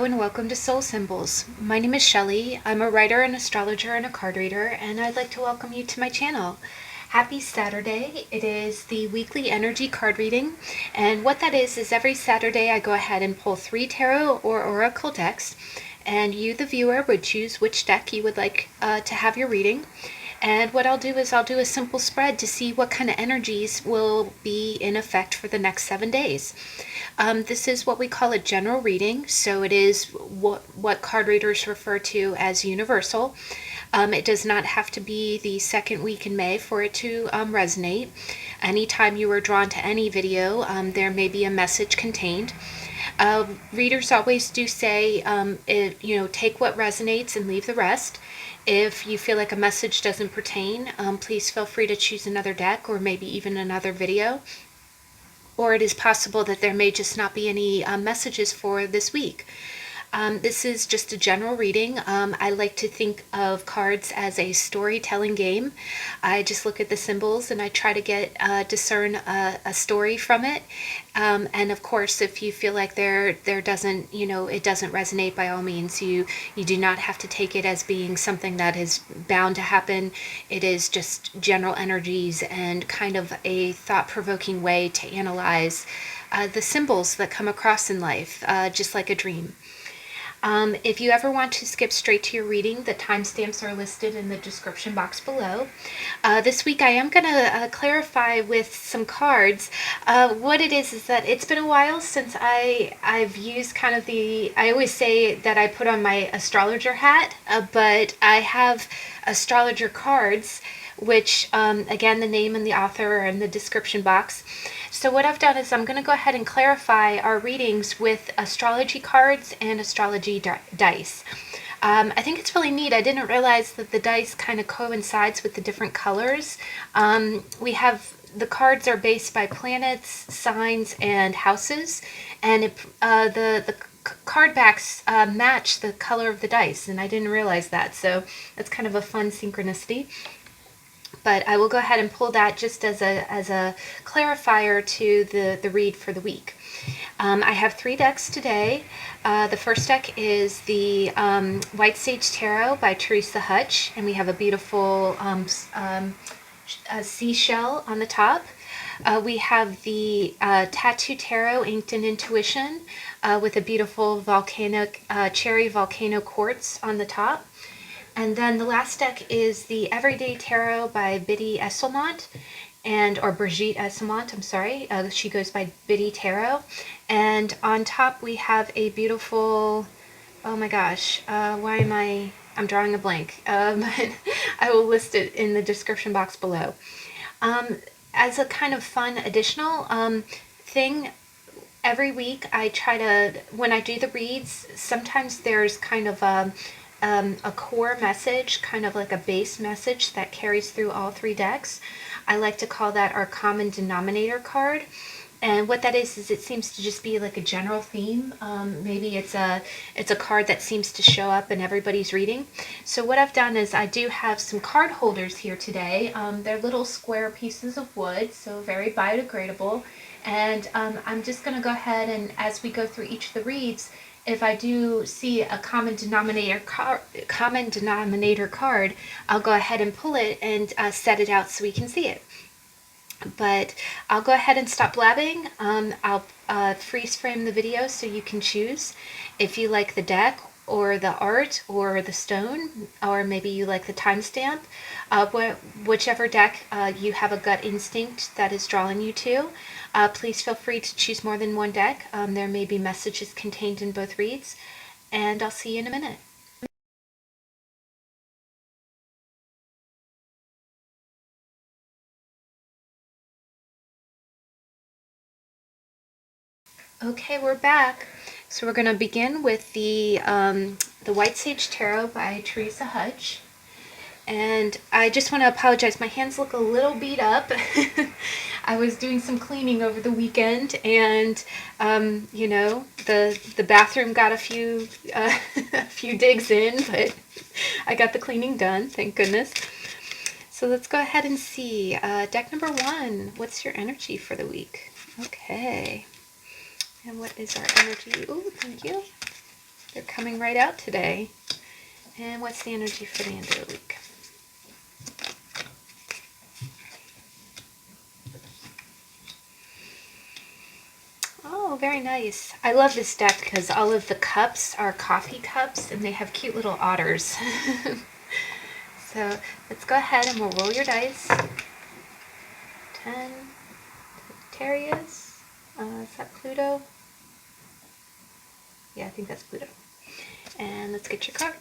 and welcome to Soul Symbols. My name is Shelley. I'm a writer, an astrologer, and a card reader, and I'd like to welcome you to my channel. Happy Saturday. It is the weekly energy card reading, and what that is every Saturday I go ahead and pull 3 tarot or oracle decks, and you, the viewer, would choose which deck you would like to have your reading. And what I'll do is I'll do a simple spread to see what kind of energies will be in effect for the next 7 days. This is what we call a general reading, so it is what card readers refer to as universal. It does not have to be the second week in May for it to resonate. Anytime you are drawn to any video, there may be a message contained. Readers always do say, take what resonates and leave the rest. If you feel like a message doesn't pertain, please feel free to choose another deck or maybe even another video. Or it is possible that there may just not be any messages for this week. This is just a general reading. I like to think of cards as a storytelling game. I just look at the symbols and I try to discern a story from it. And of course, if you feel like there doesn't, it doesn't resonate, by all means, you do not have to take it as being something that is bound to happen. It is just general energies and kind of a thought-provoking way to analyze the symbols that come across in life, just like a dream. If you ever want to skip straight to your reading, the timestamps are listed in the description box below. This week I am going to clarify with some cards. What it is that it's been a while since I've used kind of I always say that I put on my astrologer hat, but I have astrologer cards, which again, the name and the author are in the description box. So what I've done is I'm going to go ahead and clarify our readings with astrology cards and astrology dice. I think it's really neat. I didn't realize that the dice kind of coincides with the different colors. We have the cards are based by planets, signs, and houses, and the card backs match the color of the dice, and I didn't realize that. So that's kind of a fun synchronicity. But I will go ahead and pull that just as a clarifier to the read for the week. I have 3 decks today. The first deck is the White Sage Tarot by Theresa Hutch, and we have a beautiful seashell on the top. We have the Tattoo Tarot Inked in Intuition with a beautiful cherry volcano quartz on the top. And then the last deck is the Everyday Tarot by Esselmont, or Brigit Esselmont, I'm sorry. She goes by Biddy Tarot. And on top we have a beautiful, oh my gosh, I'm drawing a blank. But I will list it in the description box below. As a kind of fun additional thing, every week I try to, when I do the reads, sometimes there's kind of a core message, kind of like a base message that carries through all 3 decks. I like to call that our common denominator card. And what that is it seems to just be like a general theme. Maybe it's a card that seems to show up in everybody's reading. So what I've done is I do have some card holders here today. They're little square pieces of wood, so very biodegradable. And I'm just going to go ahead and, as we go through each of the reads, if I do see a common denominator card, I'll go ahead and pull it and set it out so we can see it. But I'll go ahead and stop blabbing. I'll freeze frame the video so you can choose if you like the deck or the art or the stone, or maybe you like the timestamp. Whichever deck you have a gut instinct that is drawing you to. Please feel free to choose more than one deck. There may be messages contained in both reads, and I'll see you in a minute. Okay, we're back. So we're going to begin with the White Sage Tarot by Theresa Hutch. And I just want to apologize. My hands look a little beat up. I was doing some cleaning over the weekend, and the bathroom got a few digs in, but I got the cleaning done, thank goodness. So let's go ahead and see. Deck number 1. What's your energy for the week? Okay. And what is our energy? Oh, thank you. They're coming right out today. And what's the energy for the end of the week? Oh, very nice. I love this deck because all of the cups are coffee cups and they have cute little otters. So let's go ahead and we'll roll your dice. 10. Sagittarius. Is that Pluto? Yeah, I think that's Pluto. And let's get your card.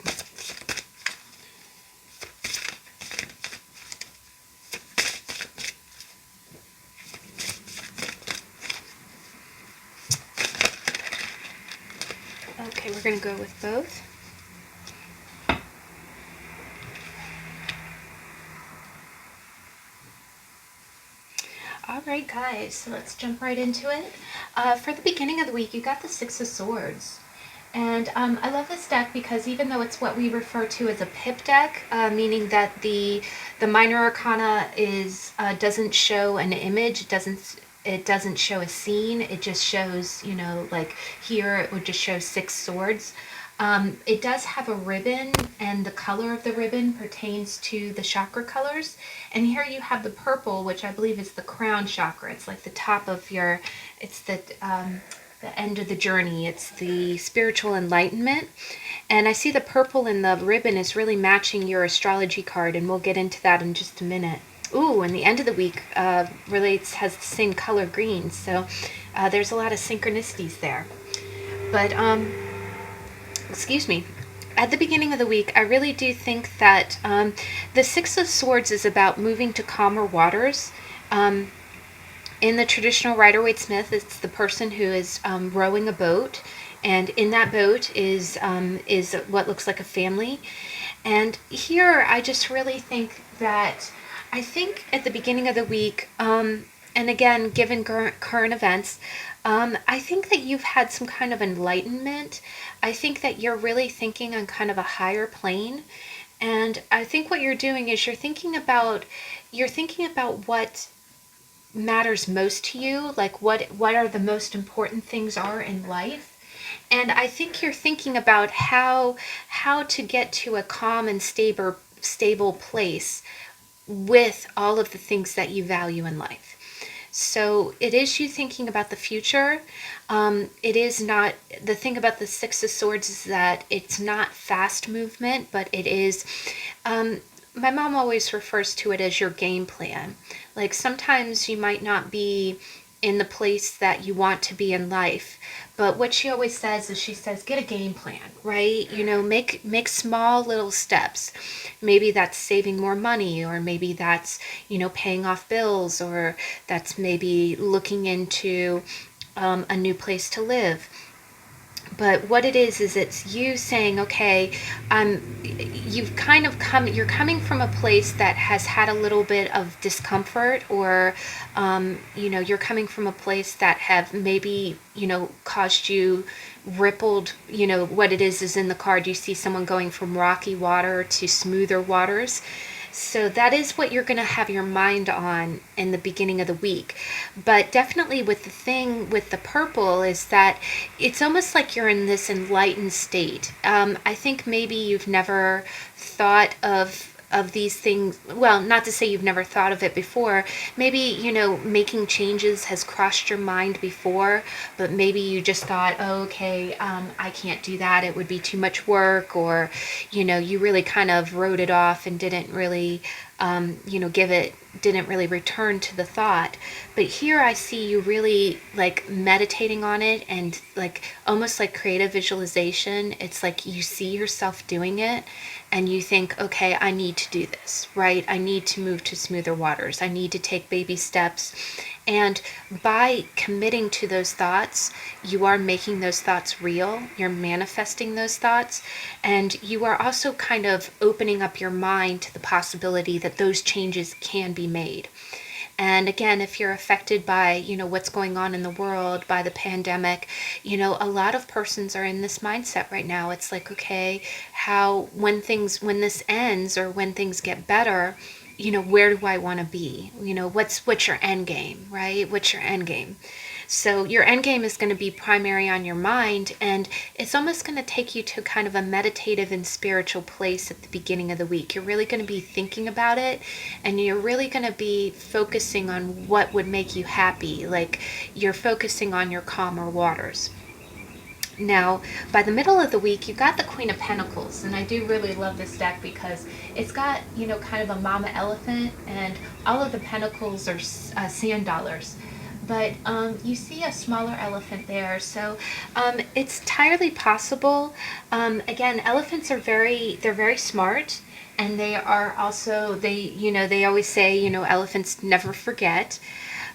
Okay, we're going to go with both. Alright guys, so let's jump right into it. For the beginning of the week, you got the Six of Swords. And I love this deck because even though it's what we refer to as a pip deck, meaning that the minor arcana doesn't show an image, it doesn't show a scene, it just shows, you know, like here it would just show 6 swords. It does have a ribbon, and the color of the ribbon pertains to the chakra colors. And here you have the purple, which I believe is the crown chakra. It's like the top of your, it's the end of the journey. It's the spiritual enlightenment. And I see the purple in the ribbon is really matching your astrology card, and we'll get into that in just a minute. Ooh, and the end of the week has the same color green, so there's a lot of synchronicities there. But excuse me, at the beginning of the week, I really do think that the Six of Swords is about moving to calmer waters. In the traditional Rider-Waite-Smith, it's the person who is rowing a boat, and in that boat is what looks like a family. And here, I just really think that, I think at the beginning of the week, and again, given current events, I think that you've had some kind of enlightenment. I think that you're really thinking on kind of a higher plane. And I think what you're doing is you're thinking about what matters most to you, like what are the most important things are in life. And I think you're thinking about how to get to a calm and stable place with all of the things that you value in life. So it is you thinking about the future. It is not, the thing about the Six of Swords is that it's not fast movement, but it is, my mom always refers to it as your game plan. Like sometimes you might not be in the place that you want to be in life, but what she always says is, she says, get a game plan, right? You know, make small little steps. Maybe that's saving more money, or maybe that's, you know, paying off bills, or that's maybe looking into a new place to live. But what it is it's you saying, okay, you're coming from a place that has had a little bit of discomfort, or, you know, you're coming from a place that have maybe, you know, caused you rippled, you know, what it is in the card, you see someone going from rocky water to smoother waters. So that is what you're going to have your mind on in the beginning of the week. But definitely with the thing with the purple is that it's almost like you're in this enlightened state. I think maybe you've never thought of these things, well, not to say you've never thought of it before. Maybe, you know, making changes has crossed your mind before, but maybe you just thought, oh, okay, I can't do that, it would be too much work, or, you know, you really kind of wrote it off and didn't really, you know, didn't really return to the thought. But here I see you really like meditating on it, and like almost like creative visualization. It's like you see yourself doing it, and you think, okay, I need to do this, right? I need to move to smoother waters. I need to take baby steps. And by committing to those thoughts, you are making those thoughts real. You're manifesting those thoughts. And you are also kind of opening up your mind to the possibility that those changes can be made. And again, if you're affected by, you know, what's going on in the world, by the pandemic, you know, a lot of persons are in this mindset right now. It's like, okay, when this ends, or when things get better, you know, where do I want to be? You know, what's your end game, right? What's your end game? So your end game is going to be primary on your mind, and it's almost going to take you to kind of a meditative and spiritual place at the beginning of the week. You're really going to be thinking about it, and you're really going to be focusing on what would make you happy. Like you're focusing on your calmer waters. Now, by the middle of the week, you got the Queen of Pentacles, and I do really love this deck because it's got, kind of a mama elephant, and all of the pentacles are sand dollars. But you see a smaller elephant there, so it's entirely possible. Again, elephants are they're very smart, and they are also, they always say, elephants never forget.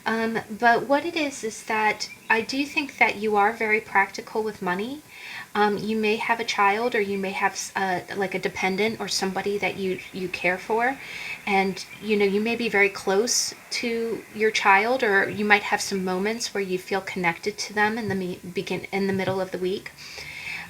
But what it is that I do think that you are very practical with money. You may have a child, or you may have like a dependent or somebody that you care for, and you may be very close to your child, or you might have some moments where you feel connected to them in the middle of the week.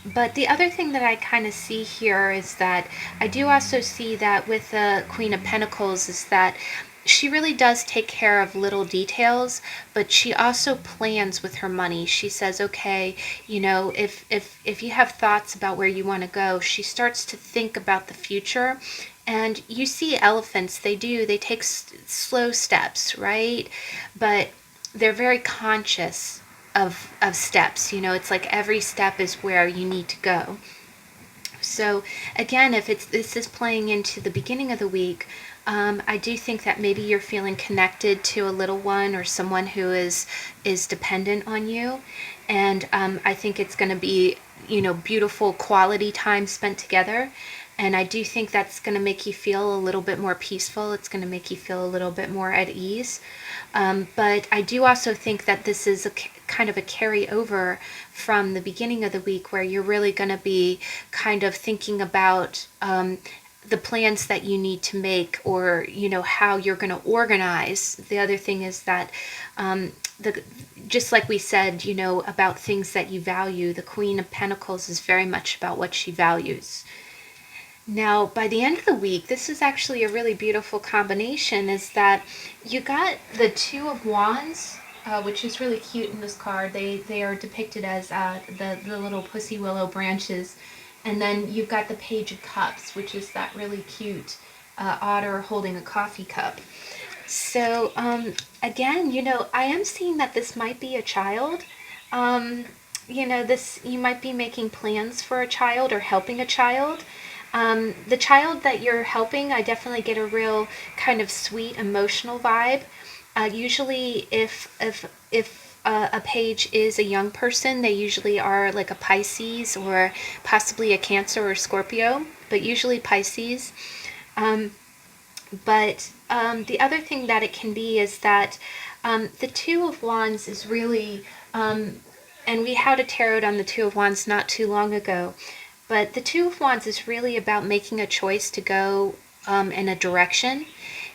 But the other thing that I kind of see here is that I do also see that with the Queen of Pentacles is that she really does take care of little details, but she also plans with her money. She says, okay, if you have thoughts about where you want to go, she starts to think about the future. And you see elephants, they take slow steps, right? But they're very conscious of steps. It's like every step is where you need to go. So again, if this is playing into the beginning of the week, I do think that maybe you're feeling connected to a little one or someone who is dependent on you, and I think it's going to be beautiful quality time spent together. And I do think that's going to make you feel a little bit more peaceful. It's going to make you feel a little bit more at ease. But I do also think that this is kind of a carryover from the beginning of the week, where you're really going to be kind of thinking about the plans that you need to make, or how you're going to organize. The other thing is that just like we said, about things that you value, the Queen of Pentacles is very much about what she values. Now, by the end of the week, this is actually a really beautiful combination, is that you got the Two of Wands, which is really cute in this card. They are depicted as the little pussy willow branches. And then you've got the Page of Cups, which is that really cute otter holding a coffee cup. So, again, I am seeing that this might be a child. You might be making plans for a child or helping a child. The child that you're helping, I definitely get a real kind of sweet emotional vibe. Usually if a page is a young person, they usually are like a Pisces or possibly a Cancer or Scorpio, but usually Pisces. But the other thing that it can be is that the Two of Wands is really, and we had a tarot on the Two of Wands not too long ago, but the Two of Wands is really about making a choice to go in a direction.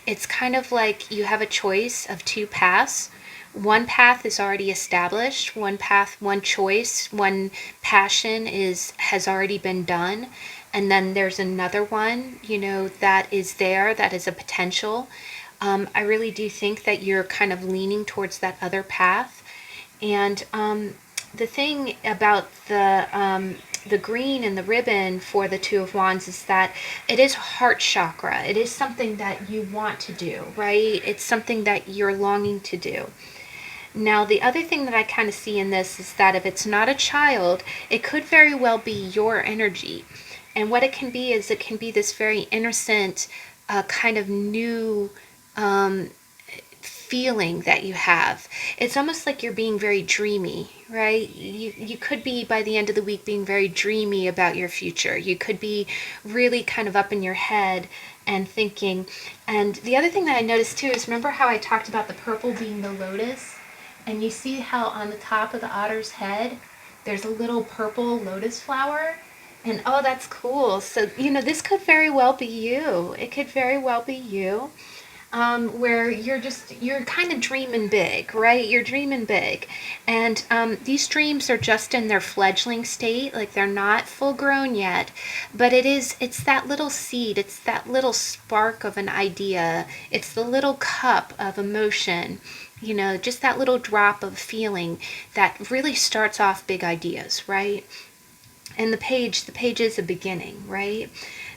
It's kind of like you have a choice of two paths. One path is already established, one path, one choice, one passion has already been done, and then there's another one, that is there, that is a potential. I really do think that you're kind of leaning towards that other path. And the thing about the green and the ribbon for the Two of Wands is that it is heart chakra. It is something that you want to do, right? It's something that you're longing to do. Now, the other thing that I kind of see in this is that if it's not a child, it could very well be your energy. And what it can be is it can be this very innocent, kind of new feeling that you have. It's almost like you're being very dreamy, right? You could be, by the end of the week, being very dreamy about your future. You could be really kind of up in your head and thinking. And the other thing that I noticed too is, remember how I talked about the purple being the lotus? And you see how on the top of the otter's head, there's a little purple lotus flower? And oh, that's cool. So, this could very well be you. It could very well be you. where you're kind of dreaming big, right? You're dreaming big. And these dreams are just in their fledgling state, like they're not full grown yet, but it's that little seed, it's that little spark of an idea, it's the little cup of emotion, just that little drop of feeling that really starts off big ideas, right? And the page is a beginning, right?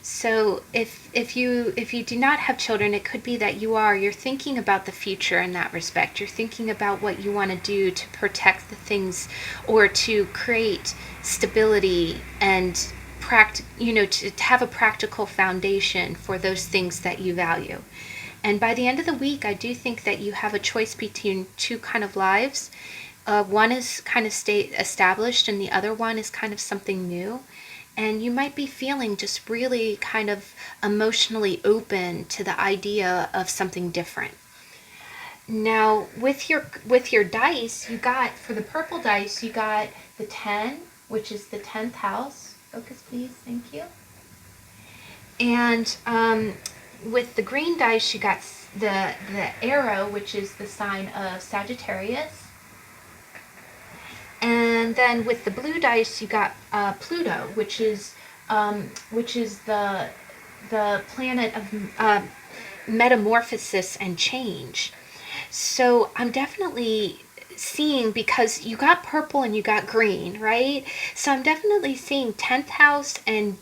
So if you do not have children, it could be that you're thinking about the future in that respect. You're thinking about what you want to do to protect the things, or to create stability and to have a practical foundation for those things that you value. And by the end of the week, I do think that you have a choice between two kind of lives. One is kind of stay established, and the other one is kind of something new. And you might be feeling just really kind of emotionally open to the idea of something different. Now, with your dice, you got, for the purple dice, you got the 10, which is the 10th house. Focus, please. Thank you. And with the green dice, you got the arrow, which is the sign of Sagittarius. And then with the blue dice, you got Pluto, which is the planet of metamorphosis and change. So I'm definitely seeing, because you got purple and you got green, right? So I'm definitely seeing 10th house and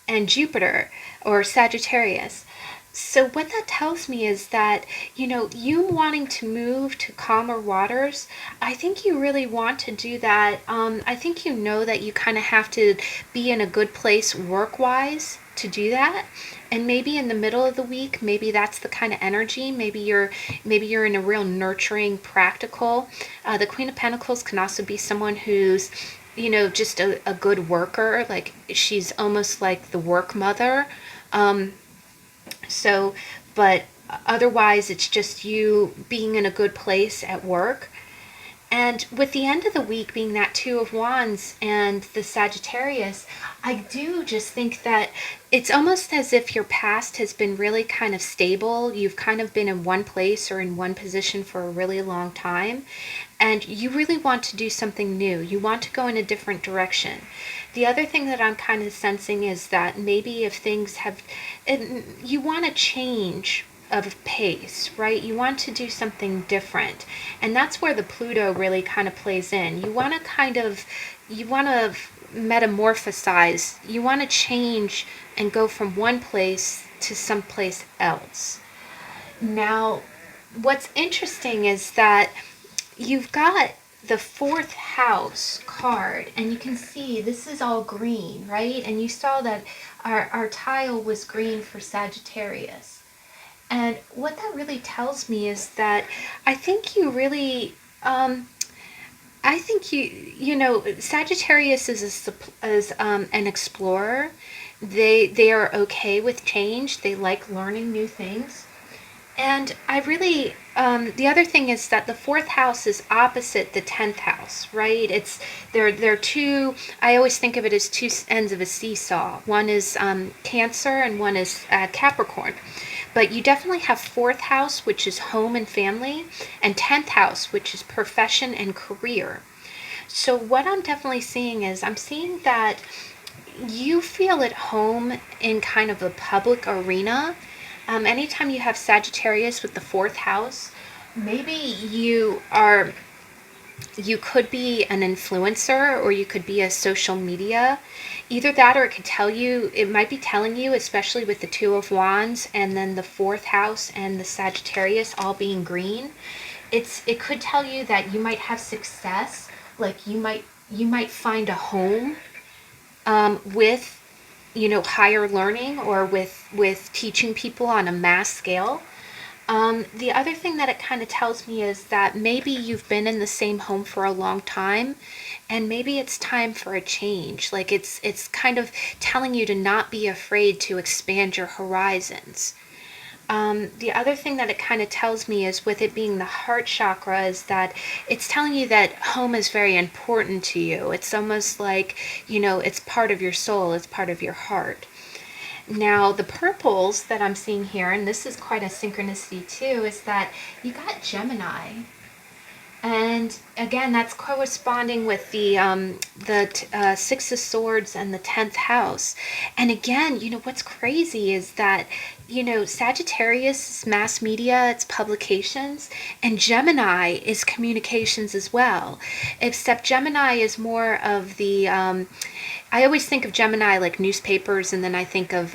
Jupiter, or Sagittarius. So what that tells me is that, you wanting to move to calmer waters, I think you really want to do that. I think that you kind of have to be in a good place work-wise to do that. And maybe in the middle of the week, maybe that's the kind of energy. Maybe you're in a real nurturing, practical. The Queen of Pentacles can also be someone who's, just a good worker. Like, she's almost like the work mother. But otherwise it's just you being in a good place at work. And with the end of the week being that Two of Wands and the Sagittarius, I do just think that it's almost as if your past has been really kind of stable. You've kind of been in one place or in one position for a really long time, and you really want to do something new. You want to go in a different direction. The other thing that I'm kind of sensing is that maybe if things have, you want to change of pace, right? You want to do something different. And that's where the Pluto really kind of plays in. You want to metamorphosize. You want to change and go from one place to someplace else. Now, what's interesting is that you've got the 4th house card, and you can see this is all green, right? And you saw that our tile was green for Sagittarius. And what that really tells me is that I think you really, Sagittarius is an explorer. They are okay with change. They like learning new things. And I really, the other thing is that the 4th house is opposite the 10th house, right? They're two, I always think of it as two ends of a seesaw. One is Cancer and one is Capricorn. But you definitely have 4th house, which is home and family, and 10th house, which is profession and career. So what I'm definitely seeing is, I'm seeing that you feel at home in kind of a public arena. Anytime you have Sagittarius with the 4th house, maybe you could be an influencer, or you could be a social media. Either that, or it might be telling you, especially with the Two of Wands and then the 4th house and the Sagittarius all being green, it could tell you that you might have success. Like, you might find a home with higher learning, or with teaching people on a mass scale. The other thing that it kind of tells me is that maybe you've been in the same home for a long time, and maybe it's time for a change. Like, it's kind of telling you to not be afraid to expand your horizons. The other thing that it kind of tells me is, with it being the heart chakra, is that it's telling you that home is very important to you. It's almost like, it's part of your soul, it's part of your heart. Now, the purples that I'm seeing here, and this is quite a synchronicity too, is that you got Gemini. And again, that's corresponding with the Six of Swords and the 10th house. And again, you know, what's crazy is that, you know, Sagittarius is mass media, it's publications, and Gemini is communications as well. Except Gemini is more of the, I always think of Gemini like newspapers, and then I think of,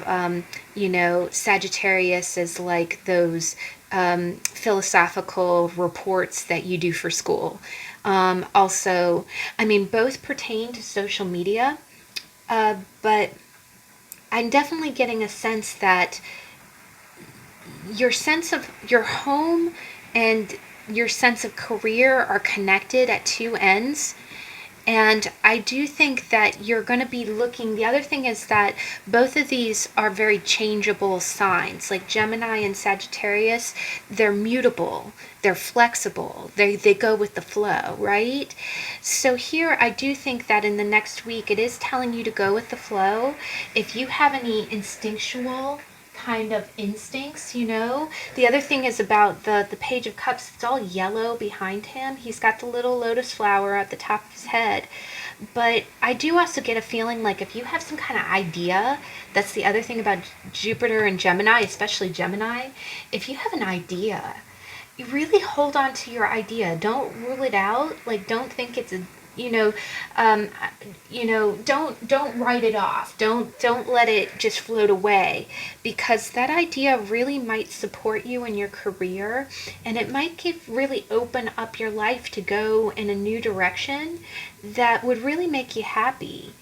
you know, Sagittarius as like those philosophical reports that you do for school. Also, I mean, both pertain to social media, but I'm definitely getting a sense that your sense of your home and your sense of career are connected at two ends. And I do think that you're going to be looking, the other thing is that both of these are very changeable signs. Like Gemini and Sagittarius, they're mutable, they're flexible, they go with the flow, right? So here I do think that in the next week, it is telling you to go with the flow. If you have any instinctual kind of instincts, you know. The other thing is about the Page of Cups. It's all yellow behind him. He's got the little lotus flower at the top of his head. But I do also get a feeling like if you have some kind of idea, that's the other thing about Jupiter and Gemini, especially Gemini. If you have an idea, you really hold on to your idea. Don't rule it out. Like, don't think it's a, don't write it off. Don't let it just float away, because that idea really might support you in your career, and it might really open up your life to go in a new direction that would really make you happy.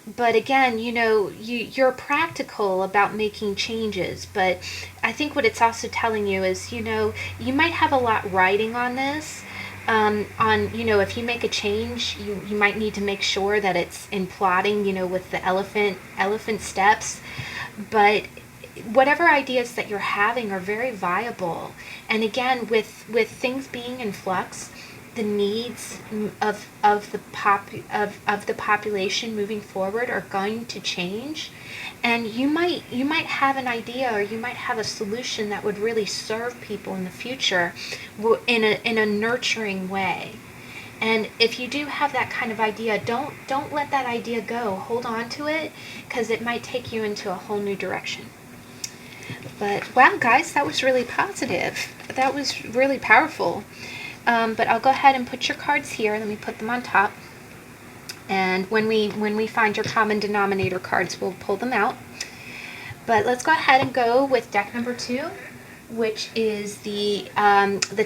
But again, you know, you're practical about making changes, but I think what it's also telling you is, you know, you might have a lot riding on this. You know, if you make a change, you might need to make sure that it's in plotting, you know, with the elephant steps. But whatever ideas that you're having are very viable. And again, with things being in flux, the needs of the population moving forward are going to change. And you might have an idea, or you might have a solution that would really serve people in the future in a nurturing way. And if you do have that kind of idea, don't let that idea go. Hold on to it, because it might take you into a whole new direction. But wow, guys, that was really positive. That was really powerful. But I'll go ahead and put your cards here. Let me put them on top. And when we find your common denominator cards, we'll pull them out. But let's go ahead and go with deck number 2, which is the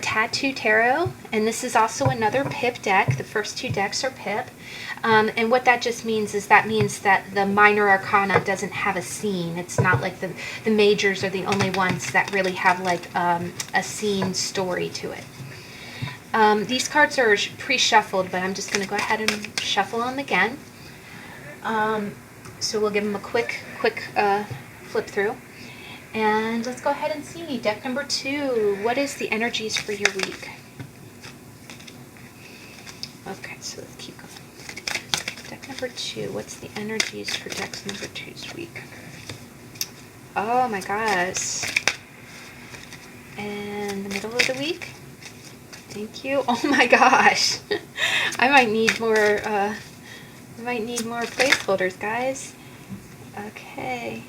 Tattoo Tarot. And this is also another pip deck. The first 2 decks are pip. And what that just means is that the minor arcana doesn't have a scene. It's not like the majors are the only ones that really have like a scene story to it. These cards are pre-shuffled, but I'm just going to go ahead and shuffle them again. So we'll give them a quick flip through. And let's go ahead and see. Deck number 2. What is the energies for your week? Okay, so let's keep going. Deck number 2. What's the energies for deck number 2's week? Oh my gosh. And the middle of the week? Thank you. Oh my gosh. I might need more placeholders, guys. Okay.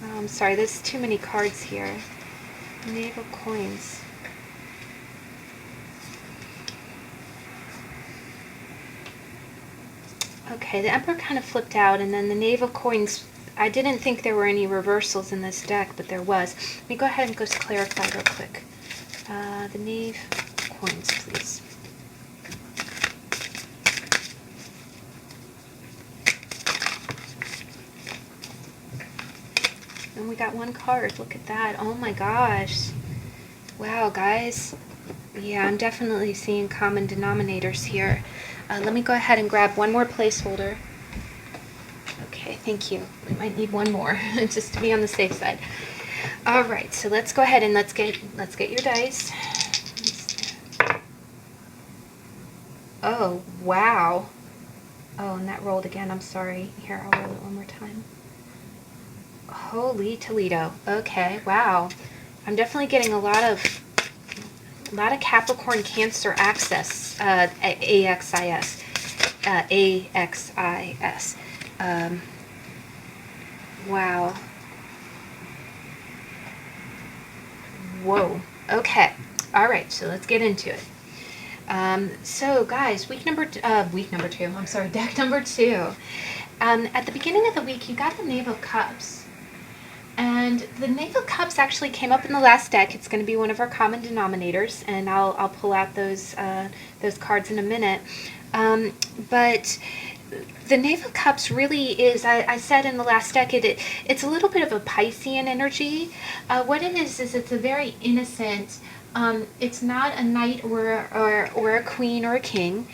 Oh, I'm sorry, there's too many cards here. Knave of Coins. Okay, the Emperor kind of flipped out, and then the Knave of Coins, I didn't think there were any reversals in this deck, but there was. Let me go ahead and just clarify real quick. The Knave of Coins, please. And we got one card. Look at that. Oh my gosh. Wow, guys. Yeah, I'm definitely seeing common denominators here. Let me go ahead and grab one more placeholder. Okay, thank you. We might need one more just to be on the safe side. All right, so let's go ahead and let's get your dice. Oh, wow. Oh, and that rolled again. I'm sorry. Here, I'll roll it one more time. Holy Toledo. Okay, wow. I'm definitely getting a lot of Capricorn Cancer access, AXIS, AXIS. Wow. Whoa. Okay. All right. So let's get into it. So guys, week number two. I'm sorry, deck number 2. At the beginning of the week, you got the Knave of Cups. And the Knave of Cups actually came up in the last deck. It's going to be one of our common denominators, and I'll pull out those cards in a minute. But the Knave of Cups really is, I said in the last deck, it's a little bit of a Piscean energy. What it is it's a very innocent, it's not a knight or a queen or a king.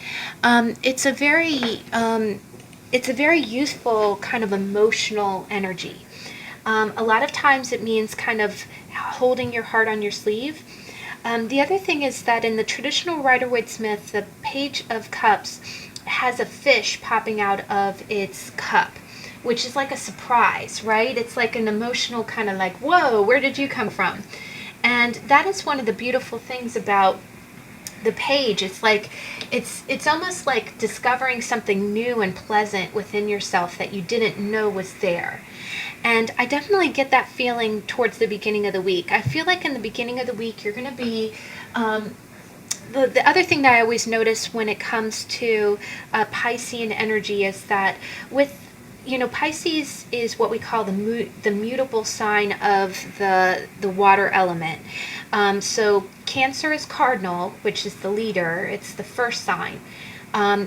It's a very youthful kind of emotional energy. A lot of times it means kind of holding your heart on your sleeve. The other thing is that in the traditional Rider-Waite-Smith, the Page of Cups has a fish popping out of its cup, which is like a surprise, right? It's like an emotional kind of like, whoa, where did you come from? And that is one of the beautiful things about the page. It's like it's almost like discovering something new and pleasant within yourself that you didn't know was there. And I definitely get that feeling towards the beginning of the week. I feel like in the beginning of the week you're going to be the other thing that I always notice when it comes to Piscean energy is that with Pisces is what we call the mutable sign of the water element. So Cancer is cardinal, which is the leader. It's the first sign.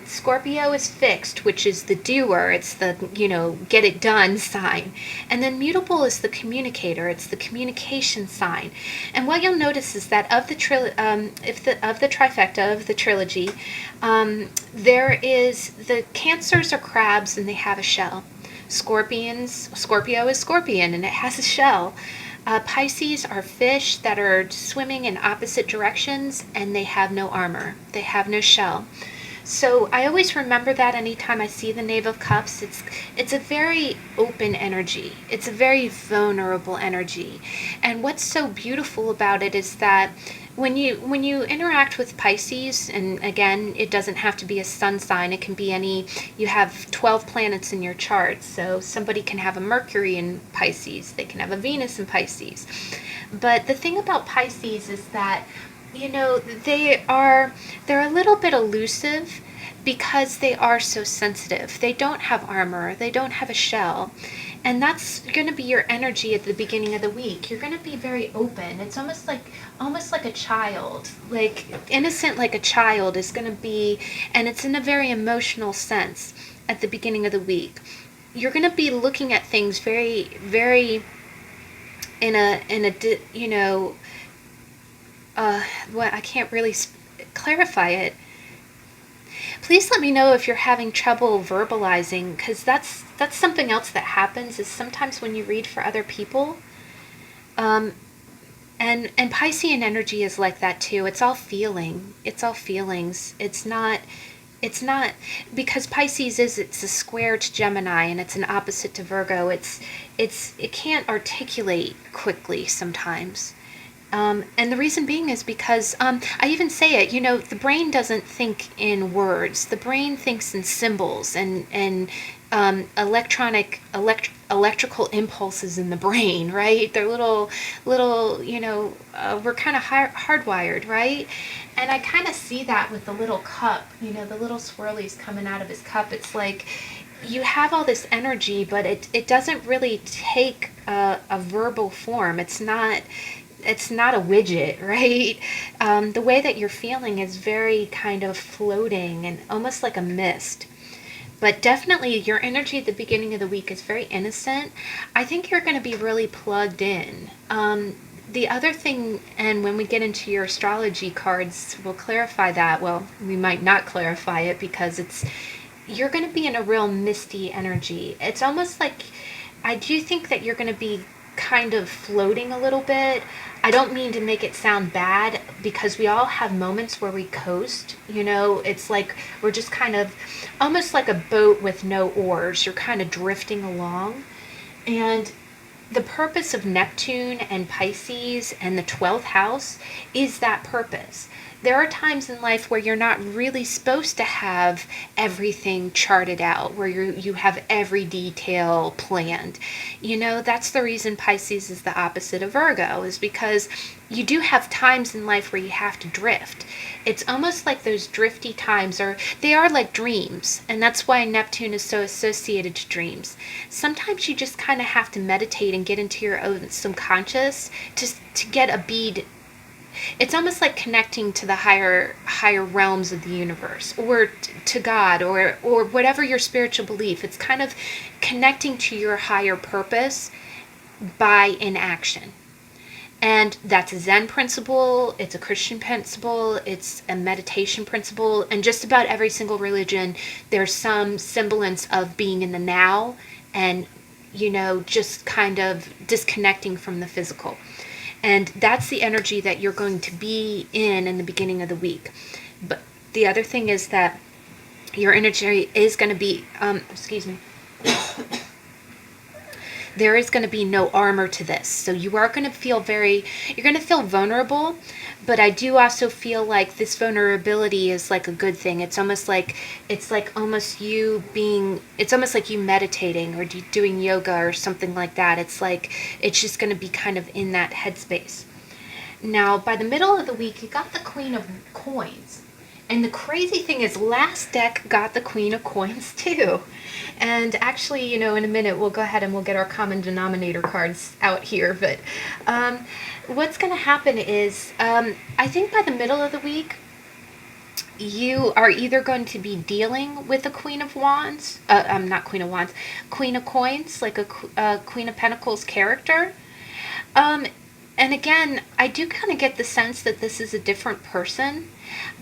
Scorpio is fixed, which is the doer. It's the, get it done sign. And then mutable is the communicator. It's the communication sign. And what you'll notice is that of the trifecta of the trilogy, there is the Cancers are crabs and they have a shell. Scorpio is scorpion and it has a shell. Pisces are fish that are swimming in opposite directions and they have no armor. They have no shell. So I always remember that anytime I see the Knave of Cups. It's a very open energy. It's a very vulnerable energy. And what's so beautiful about it is that when you interact with Pisces, and again, it doesn't have to be a sun sign. It can be any. You have 12 planets in your chart. So somebody can have a Mercury in Pisces. They can have a Venus in Pisces. But the thing about Pisces is that they're a little bit elusive because they are so sensitive. They don't have armor. They don't have a shell. And that's going to be your energy at the beginning of the week. You're going to be very open. It's almost like a child, like innocent, like a child is going to be, and it's in a very emotional sense at the beginning of the week. You're going to be looking at things very, very I can't really clarify it. Please let me know if you're having trouble verbalizing, because that's something else that happens is sometimes when you read for other people, and Piscean energy is like that too. It's all feeling. It's all feelings. It's not because Pisces it's a square to Gemini and it's an opposite to Virgo. It can't articulate quickly sometimes. And the reason being is because I even say it, the brain doesn't think in words. The brain thinks in symbols and electrical impulses in the brain, right? They're little we're kind of hardwired, right? And I kind of see that with the little cup, the little swirlies coming out of his cup. It's like you have all this energy, but it doesn't really take a verbal form. It's not a widget, right? The way that you're feeling is very kind of floating and almost like a mist. But definitely your energy at the beginning of the week is very innocent. I think you're going to be really plugged in. The other thing, and when we get into your astrology cards, we'll clarify that. Well, we might not clarify it because you're going to be in a real misty energy. It's almost like, I do think that you're going to be kind of floating a little bit. I don't mean to make it sound bad because we all have moments where we coast. It's like we're just kind of almost like a boat with no oars. You're kind of drifting along. And the purpose of Neptune and Pisces and the 12th house is that purpose. There are times in life where you're not really supposed to have everything charted out, where you have every detail planned. You know, that's the reason Pisces is the opposite of Virgo, is because you do have times in life where you have to drift. It's almost like those drifty times they are like dreams, and that's why Neptune is so associated to dreams. Sometimes you just kind of have to meditate and get into your own subconscious to get a bead. It's almost like connecting to the higher realms of the universe, or to God, or whatever your spiritual belief. It's kind of connecting to your higher purpose by inaction. And that's a Zen principle, it's a Christian principle, it's a meditation principle, and just about every single religion, there's some semblance of being in the now and, you know, just kind of disconnecting from the physical. And that's the energy that you're going to be in the beginning of the week. But the other thing is that your energy is going to be, there is going to be no armor to this. So you are going to feel you're going to feel vulnerable, but I do also feel like this vulnerability is like a good thing. It's almost like you meditating or doing yoga or something like that. It's like, it's just going to be kind of in that headspace. Now, by the middle of the week, you got the Queen of Coins. And the crazy thing is, last deck got the Queen of Coins too. And actually, you know, in a minute, we'll go ahead and we'll get our common denominator cards out here. But what's going to happen is, I think by the middle of the week, you are either going to be dealing with a Queen of Wands, not Queen of Wands, Queen of Coins, like a Queen of Pentacles character. And again, I do kind of get the sense that this is a different person.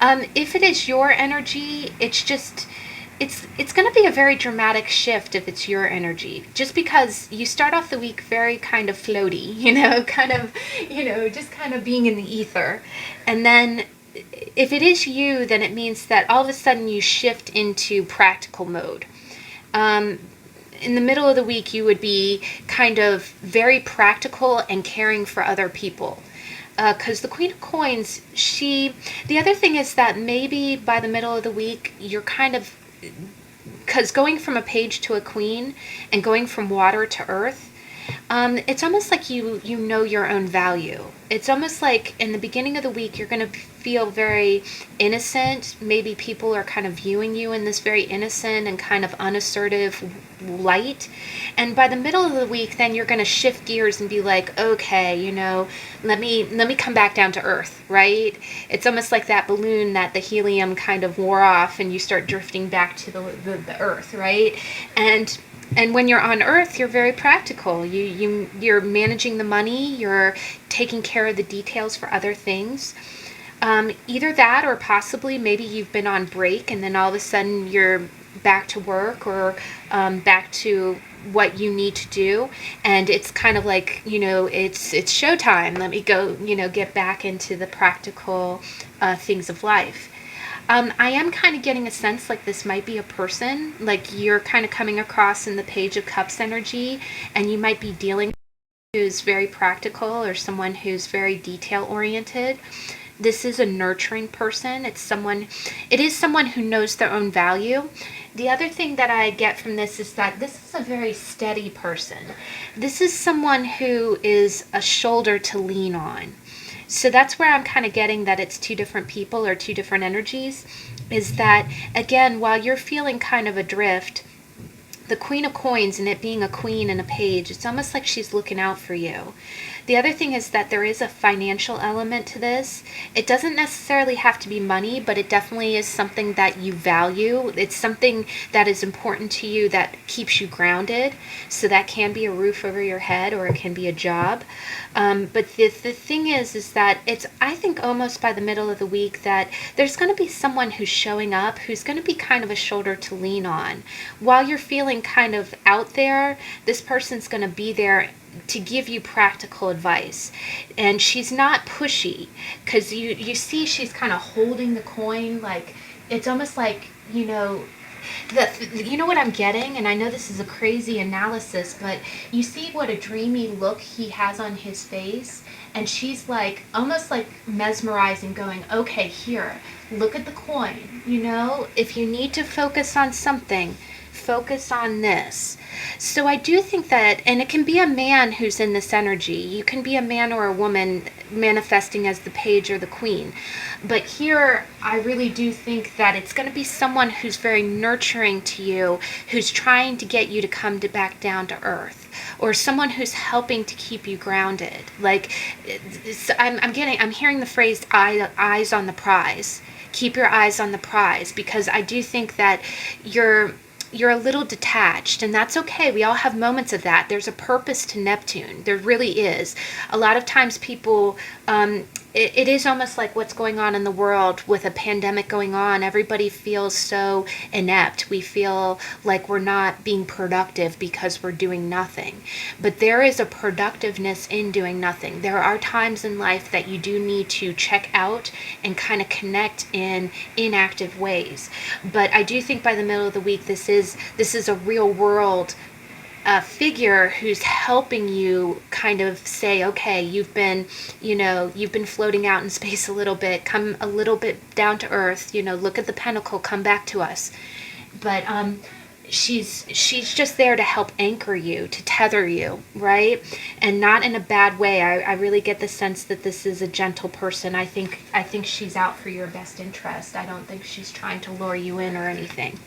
If it is your energy, it's going to be a very dramatic shift if it's your energy. Just because you start off the week very kind of floaty, you know, just kind of being in the ether. And then if it is you, then it means that all of a sudden you shift into practical mode. In the middle of the week, you would be kind of very practical and caring for other people. Because the Queen of Coins, the other thing is that maybe by the middle of the week, you're kind of, because going from a page to a queen and going from water to earth, it's almost like you know your own value. It's almost like in the beginning of the week, you're going to feel very innocent. Maybe people are kind of viewing you in this very innocent and kind of unassertive light. And by the middle of the week, then you're going to shift gears and be like, okay, you know, let me come back down to earth, right? It's almost like that balloon that the helium kind of wore off and you start drifting back to the earth, right? And when you're on Earth, you're very practical. You're managing the money. You're taking care of the details for other things. Either that, or possibly maybe you've been on break and then all of a sudden you're back to work, or back to what you need to do, and it's kind of like, you know, it's showtime. Let me go, you know, get back into the practical things of life. I am kind of getting a sense like this might be a person, like you're kind of coming across in the Page of Cups energy, and you might be dealing with someone who's very practical or someone who's very detail oriented. This is a nurturing person. It is someone who knows their own value. The other thing that I get from this is that this is a very steady person. This is someone who is a shoulder to lean on. So that's where I'm kind of getting that it's two different people or two different energies, is that, again, while you're feeling kind of adrift, the Queen of Coins and it being a queen and a page, it's almost like she's looking out for you. The other thing is that there is a financial element to this. It doesn't necessarily have to be money, but it definitely is something that you value. It's something that is important to you that keeps you grounded. So that can be a roof over your head, or it can be a job. But the thing is that it's, I think almost by the middle of the week, that there's going to be someone who's showing up who's going to be kind of a shoulder to lean on. While you're feeling kind of out there, this person's going to be there to give you practical advice. And she's not pushy, because you see she's kind of holding the coin, like it's almost like, you know, You know what I'm getting, and I know this is a crazy analysis, but you see what a dreamy look he has on his face, and she's like almost like mesmerizing, going, okay, here, look at the coin. You know, if you need to focus on something, focus on this. So I do think that, and it can be a man who's in this energy. You can be a man or a woman manifesting as the page or the queen. But here, I really do think that it's going to be someone who's very nurturing to you, who's trying to get you to come back down to earth, or someone who's helping to keep you grounded. Like, I'm hearing the phrase eyes on the prize. Keep your eyes on the prize, because I do think that you're a little detached, and that's okay. We all have moments of that. There's a purpose to Neptune. There really is. A lot of times people, it is almost like what's going on in the world with a pandemic going on. Everybody feels so inept. We feel like we're not being productive because we're doing nothing. But there is a productiveness in doing nothing. There are times in life that you do need to check out and kind of connect in inactive ways. But I do think by the middle of the week, this is a real world figure who's helping you kind of say, okay, you've been floating out in space a little bit, come a little bit down to earth, look at the pentacle, come back to us. But she's just there to help anchor you, to tether you, right? And not in a bad way. I really get the sense that this is a gentle person. I think she's out for your best interest. I don't think she's trying to lure you in or anything.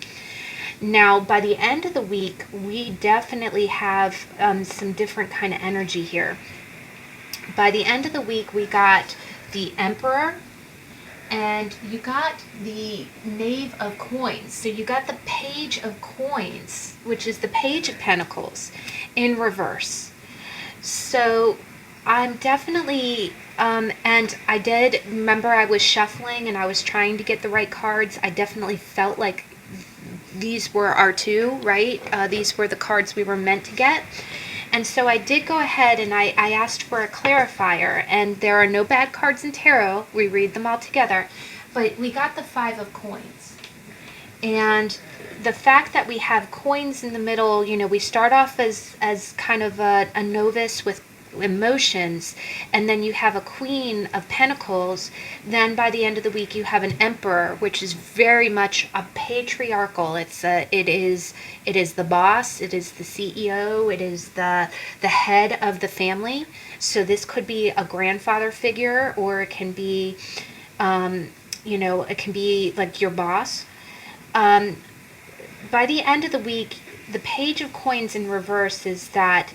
Now, by the end of the week, we definitely have some different kind of energy here. By the end of the week, we got the Emperor, and you got the Knave of Coins. So you got the Page of Coins, which is the Page of Pentacles, in reverse. So I'm definitely, and I did remember I was shuffling and I was trying to get the right cards. I definitely felt like these were our two, right? These were the cards we were meant to get. And so I did go ahead and I asked for a clarifier, and there are no bad cards in tarot. We read them all together. But we got the Five of Coins. And the fact that we have coins in the middle, we start off as kind of a novice with emotions, and then you have a Queen of Pentacles. Then by the end of the week you have an Emperor, which is very much a patriarchal. It is the boss, it is the CEO, it is the head of the family. So this could be a grandfather figure, or it can be it can be like your boss. By the end of the week, the Page of Coins in reverse is that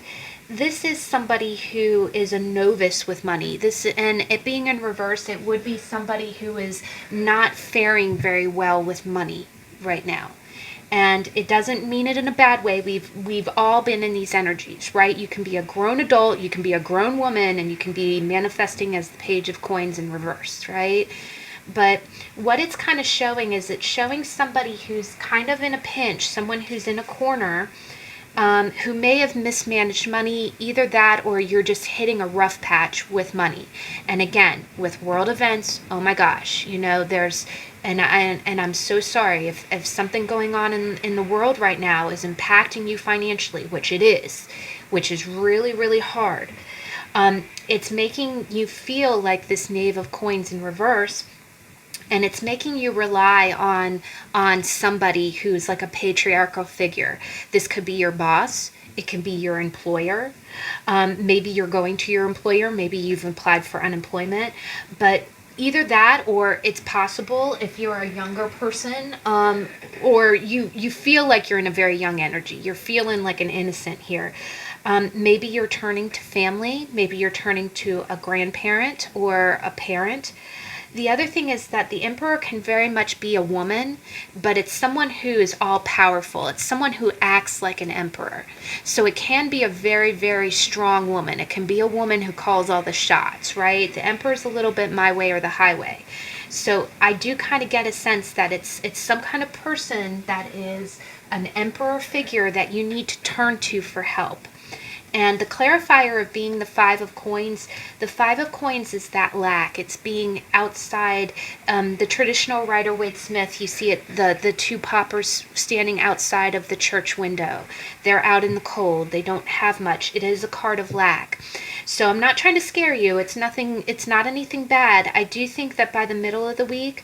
this is somebody who is a novice with money. And it being in reverse, it would be somebody who is not faring very well with money right now. And it doesn't mean it in a bad way. We've all been in these energies, right? You can be a grown adult, you can be a grown woman, and you can be manifesting as the Page of Coins in reverse, right? But what it's kind of showing is it's showing somebody who's kind of in a pinch, someone who's in a corner, who may have mismanaged money, either that or you're just hitting a rough patch with money. And again, with world events, oh my gosh, there's, and I'm so sorry if something going on in the world right now is impacting you financially, which it is, which is really, really hard. It's making you feel like this Knave of Coins in reverse. And it's making you rely on somebody who's like a patriarchal figure. This could be your boss. It can be your employer. Maybe you're going to your employer. Maybe you've applied for unemployment. But either that, or it's possible if you're a younger person, or you feel like you're in a very young energy. You're feeling like an innocent here. Maybe you're turning to family. Maybe you're turning to a grandparent or a parent. The other thing is that the Emperor can very much be a woman, but it's someone who is all-powerful. It's someone who acts like an emperor. So it can be a very, very strong woman. It can be a woman who calls all the shots, right? The Emperor's a little bit my way or the highway. So I do kind of get a sense that it's some kind of person that is an emperor figure that you need to turn to for help. And the clarifier of being the Five of Coins, the Five of Coins is that lack. It's being outside. The traditional Rider-Waite-Smith, you see it, the two paupers standing outside of the church window. They're out in the cold. They don't have much. It is a card of lack. So I'm not trying to scare you. It's not anything bad. I do think that by the middle of the week,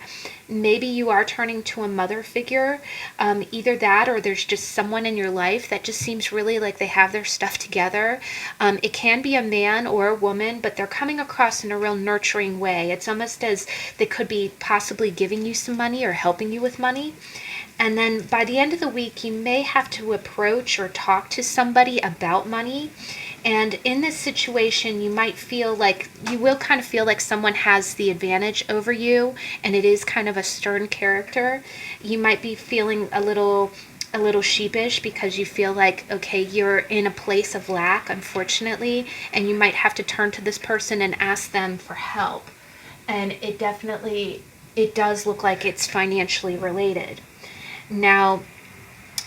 maybe you are turning to a mother figure. Either that, or there's just someone in your life that just seems really like they have their stuff together. It can be a man or a woman, but they're coming across in a real nurturing way. It's almost as they could be possibly giving you some money or helping you with money. And then by the end of the week, you may have to approach or talk to somebody about money. And in this situation, you might feel like, you will kind of feel like someone has the advantage over you, and it is kind of a stern character. You might be feeling a little sheepish because you feel like, okay, you're in a place of lack, unfortunately, and you might have to turn to this person and ask them for help. And it does look like it's financially related. Now,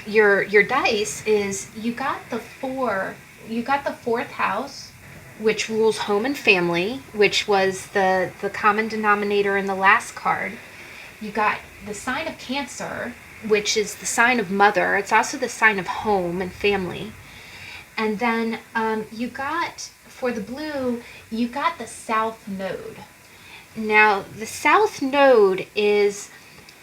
your dice is, you got the fourth house, which rules home and family, which was the common denominator in the last card. You got the sign of Cancer, which is the sign of mother. It's also the sign of home and family. And then you got, for the blue, you got the South Node. Now, the South Node is,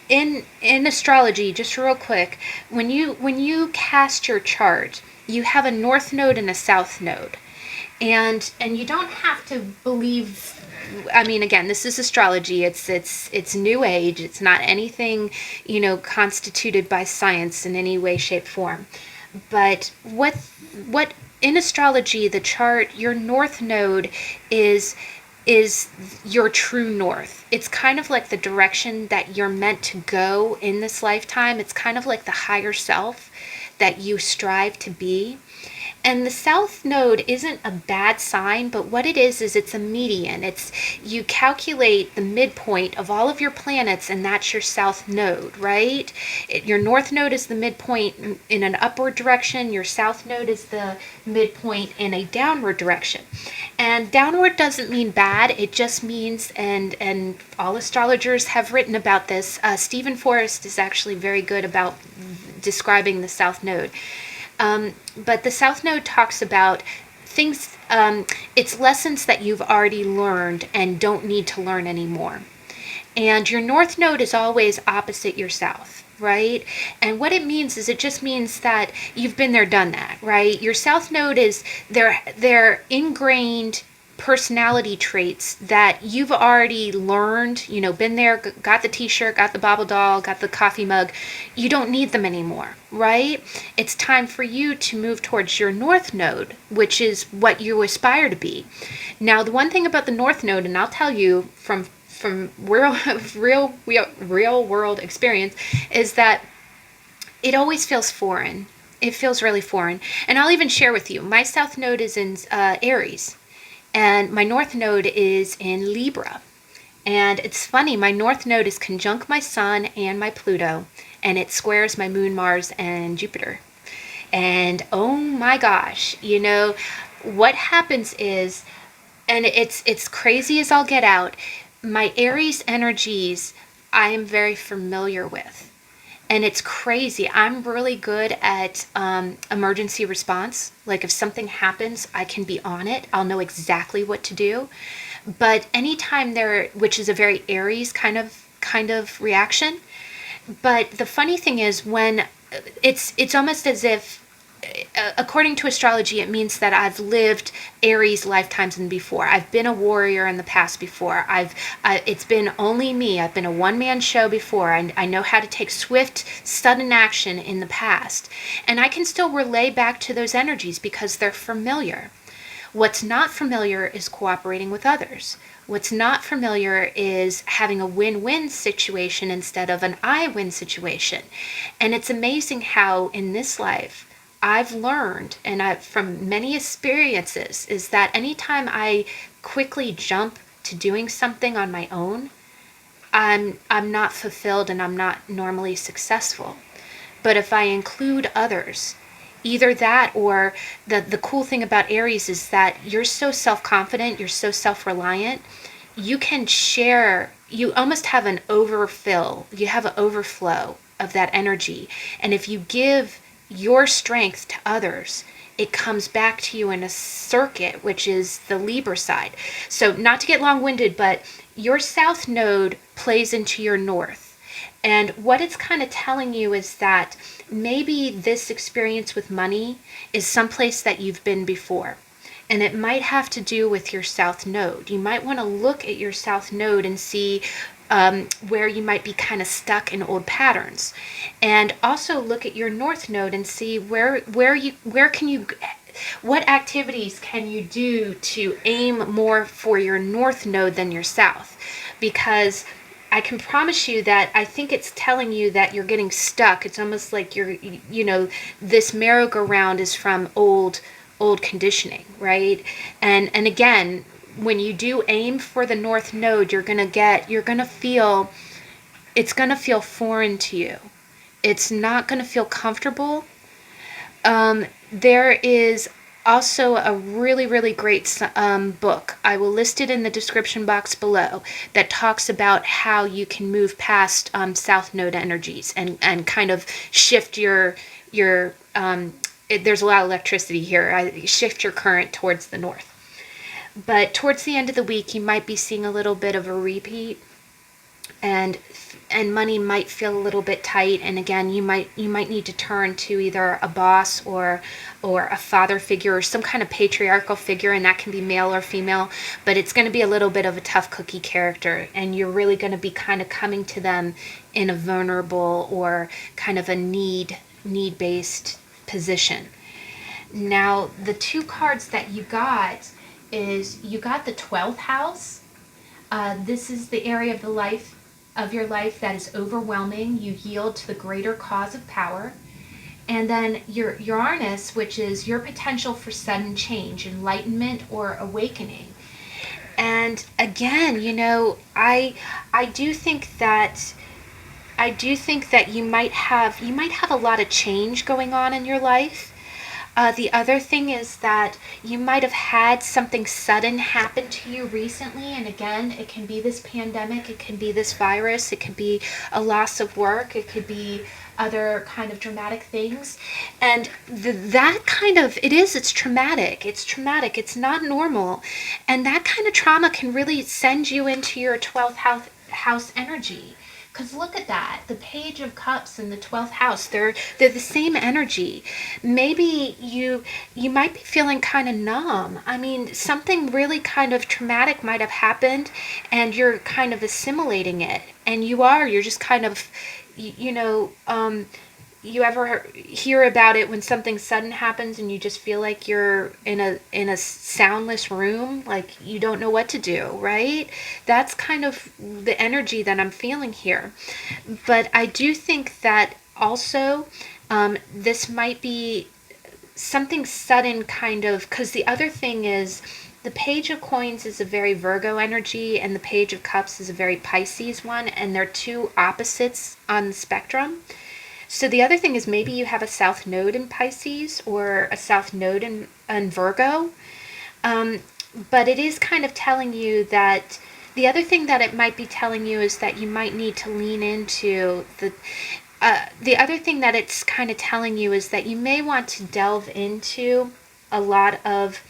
in astrology, just real quick, when you cast your chart, you have a North Node and a South Node. And you don't have to believe, I mean, again, this is astrology. It's new age. It's not anything, constituted by science in any way, shape, form. But what in astrology, the chart, your North Node is your true north. It's kind of like the direction that you're meant to go in this lifetime. It's kind of like the higher self that you strive to be. And the South Node isn't a bad sign, but what it is it's a median. It's, you calculate the midpoint of all of your planets, and that's your South Node, right? Your North Node is the midpoint in an upward direction. Your South Node is the midpoint in a downward direction. And downward doesn't mean bad. It just means, and all astrologers have written about this. Stephen Forrest is actually very good about describing the South Node. But the South Node talks about things, it's lessons that you've already learned and don't need to learn anymore. And your North Node is always opposite your South, right? And what it means is, it just means that you've been there, done that, right? Your South Node is, they're ingrained personality traits that you've already learned, been there, got the t-shirt, got the bobble doll, got the coffee mug. You don't need them anymore, right? It's time for you to move towards your North Node, which is what you aspire to be. Now, the one thing about the North Node, and I'll tell you from real world experience, is that it always feels foreign. It feels really foreign. And I'll even share with you, my South Node is in Aries. And my North Node is in Libra. And it's funny, my North Node is conjunct my Sun and my Pluto, and it squares my Moon, Mars, and Jupiter. And oh my gosh, what happens is, and it's crazy as all get out, my Aries energies I am very familiar with. And it's crazy. I'm really good at emergency response. Like, if something happens, I can be on it. I'll know exactly what to do. But anytime which is a very Aries kind of reaction. But the funny thing is, when it's almost as if, according to astrology, it means that I've lived Aries lifetimes and before. I've been a warrior in the past before. It's been only me. I've been a one-man show before. I know how to take swift, sudden action in the past. And I can still relay back to those energies because they're familiar. What's not familiar is cooperating with others. What's not familiar is having a win-win situation instead of an I-win situation. And it's amazing how in this life, I've learned, and from many experiences, is that anytime I quickly jump to doing something on my own, I'm not fulfilled and I'm not normally successful. But if I include others, either that, or the cool thing about Aries is that you're so self-confident, you're so self-reliant, you can share, you almost have an overfill, you have an overflow of that energy. And if you give your strength to others, it comes back to you in a circuit, which is the Libra side. So not to get long-winded, but your south node plays into your north. And what it's kind of telling you is that maybe this experience with money is someplace that you've been before. And it might have to do with your south node. You might want to look at your south node and see where you might be kind of stuck in old patterns. And also look at your north node and see what activities can you do to aim more for your north node than your south. Because I can promise you that I think it's telling you that you're getting stuck. It's almost like this merry-go-round is from old conditioning, right? And again, when you do aim for the north node, it's going to feel foreign to you. It's not going to feel comfortable. There is also a really, really great book. I will list it in the description box below, that talks about how you can move past south node energies and kind of shift there's a lot of electricity here. Shift your current towards the north. But towards the end of the week, you might be seeing a little bit of a repeat, and money might feel a little bit tight. And again, you might need to turn to either a boss or a father figure or some kind of patriarchal figure, and that can be male or female. But it's going to be a little bit of a tough cookie character, and you're really going to be kind of coming to them in a vulnerable or kind of a need-based position. Now, the two cards that you got is you got the 12th house. This is the area of your life that is overwhelming. You yield to the greater cause of power. And then your Uranus, which is your potential for sudden change, enlightenment, or awakening. And again, I do think that you might have a lot of change going on in your life. The other thing is that you might have had something sudden happen to you recently. And again, it can be this pandemic, it can be this virus, it could be a loss of work, it could be other kind of dramatic things. And it's traumatic. It's traumatic. It's not normal. And that kind of trauma can really send you into your 12th house energy. Because look at that, the Page of Cups and the 12th house, they're the same energy. Maybe you might be feeling kind of numb. I mean, something really kind of traumatic might have happened, and you're kind of assimilating it. And you're just kind of, you ever hear about it when something sudden happens and you just feel like you're in a soundless room, like you don't know what to do, right? That's kind of the energy that I'm feeling here. But I do think that also this might be something sudden, kind of, because the other thing is the Page of Coins is a very Virgo energy, and the Page of Cups is a very Pisces one, and they're two opposites on the spectrum. So the other thing is maybe you have a south node in Pisces or a south node in Virgo. But it is kind of telling you that the other thing that it might be telling you is that you might need to lean into the other thing that it's kind of telling you is that you may want to delve into a lot of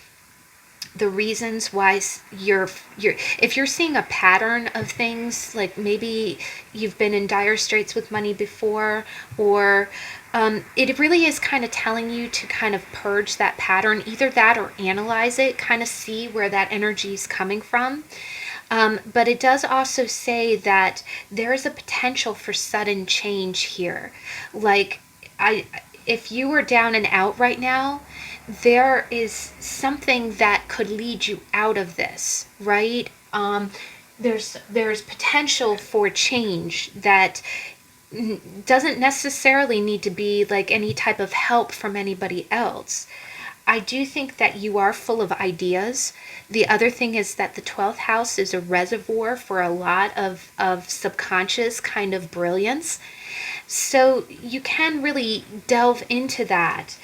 the reasons why if you're seeing a pattern of things, like maybe you've been in dire straits with money before, or it really is kind of telling you to kind of purge that pattern, either that or analyze it, kind of see where that energy is coming from. But it does also say that there is a potential for sudden change here. Like, if you were down and out right now, there is something that could lead you out of this, right? There's potential for change that doesn't necessarily need to be like any type of help from anybody else. I do think that you are full of ideas. The other thing is that the 12th house is a reservoir for a lot of subconscious kind of brilliance. So you can really delve into that.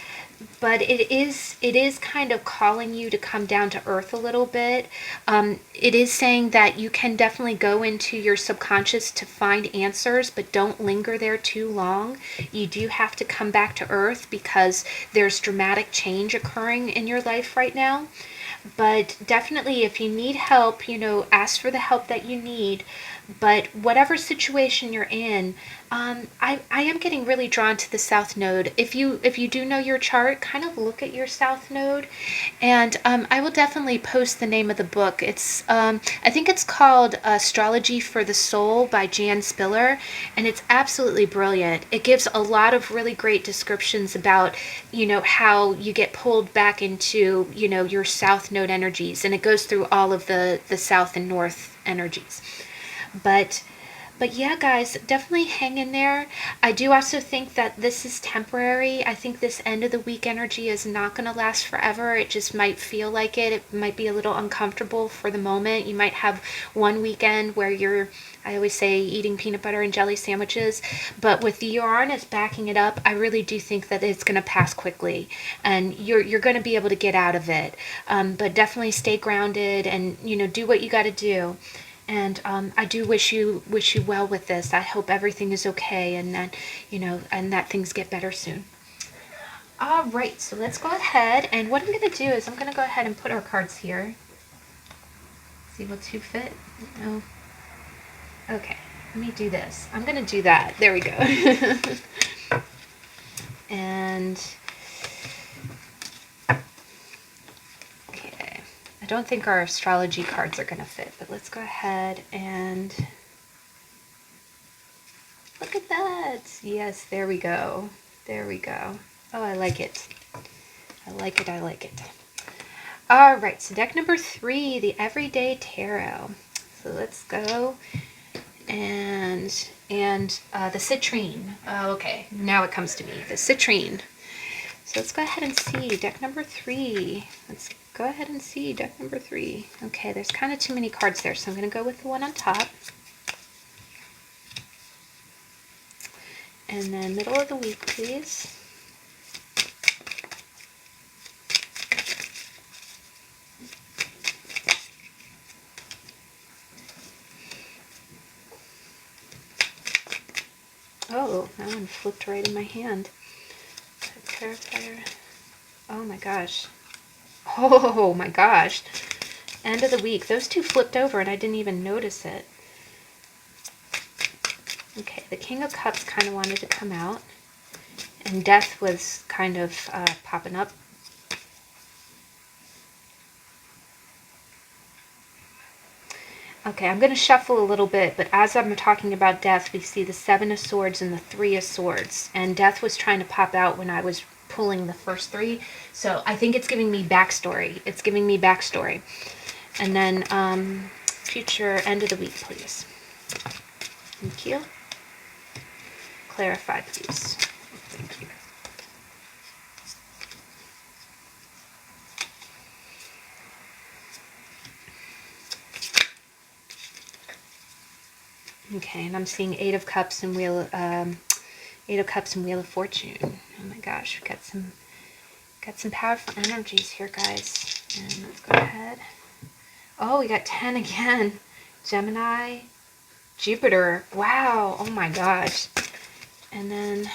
but it is kind of calling you to come down to earth a little bit. It is saying that you can definitely go into your subconscious to find answers, but don't linger there too long. You do have to come back to earth because there's dramatic change occurring in your life right now. But definitely, if you need help, ask for the help that you need. But whatever situation you're in, I am getting really drawn to the South Node. If you do know your chart, kind of look at your South Node, and I will definitely post the name of the book. It's I think it's called Astrology for the Soul by Jan Spiller, and it's absolutely brilliant. It gives a lot of really great descriptions about how you get pulled back into your South Node energies, and it goes through all of the South and North energies. But yeah, guys, definitely hang in there. I do also think that this is temporary. I think this end of the week energy is not going to last forever. It just might feel like it. It might be a little uncomfortable for the moment. You might have one weekend where you're, I always say, eating peanut butter and jelly sandwiches. But with the Uranus backing it up, I really do think that it's going to pass quickly. And you're going to be able to get out of it. But definitely stay grounded and, do what you got to do. And I do wish you well with this. I hope everything is okay, and that and that things get better soon. All right, so let's go ahead, and what I'm going to do is I'm going to go ahead and put our cards here. See what's who fit? No. Okay, let me do this. I'm going to do that. There we go. And I don't think our astrology cards are going to fit, but let's go ahead and look at that. Yes, there we go. There we go. Oh, I like it. I like it. I like it. All right, so deck number 3, the Everyday Tarot. So let's go. And the citrine. Oh, okay, now it comes to me. The citrine. So let's go ahead and see deck number 3. Let's go ahead and see deck number 3. Okay, there's kind of too many cards there, so I'm going to go with the one on top. And then middle of the week, please. Oh, that one flipped right in my hand. Clarifier. Oh my gosh. Oh my gosh. End of the week. Those two flipped over and I didn't even notice it. Okay, the King of Cups kind of wanted to come out. And Death was kind of popping up. Okay, I'm going to shuffle a little bit, but as I'm talking about Death, we see the 7 of Swords and the 3 of Swords. And Death was trying to pop out when I was pulling the first 3. So I think it's giving me backstory. It's giving me backstory. And then future end of the week, please. Thank you. Clarify, please. Thank you. Okay, and I'm seeing 8 of Cups and Wheel of Fortune. Oh my gosh, we've got some powerful energies here, guys. And let's go ahead. Oh, we got 10 again. Gemini, Jupiter. Wow. Oh my gosh. And then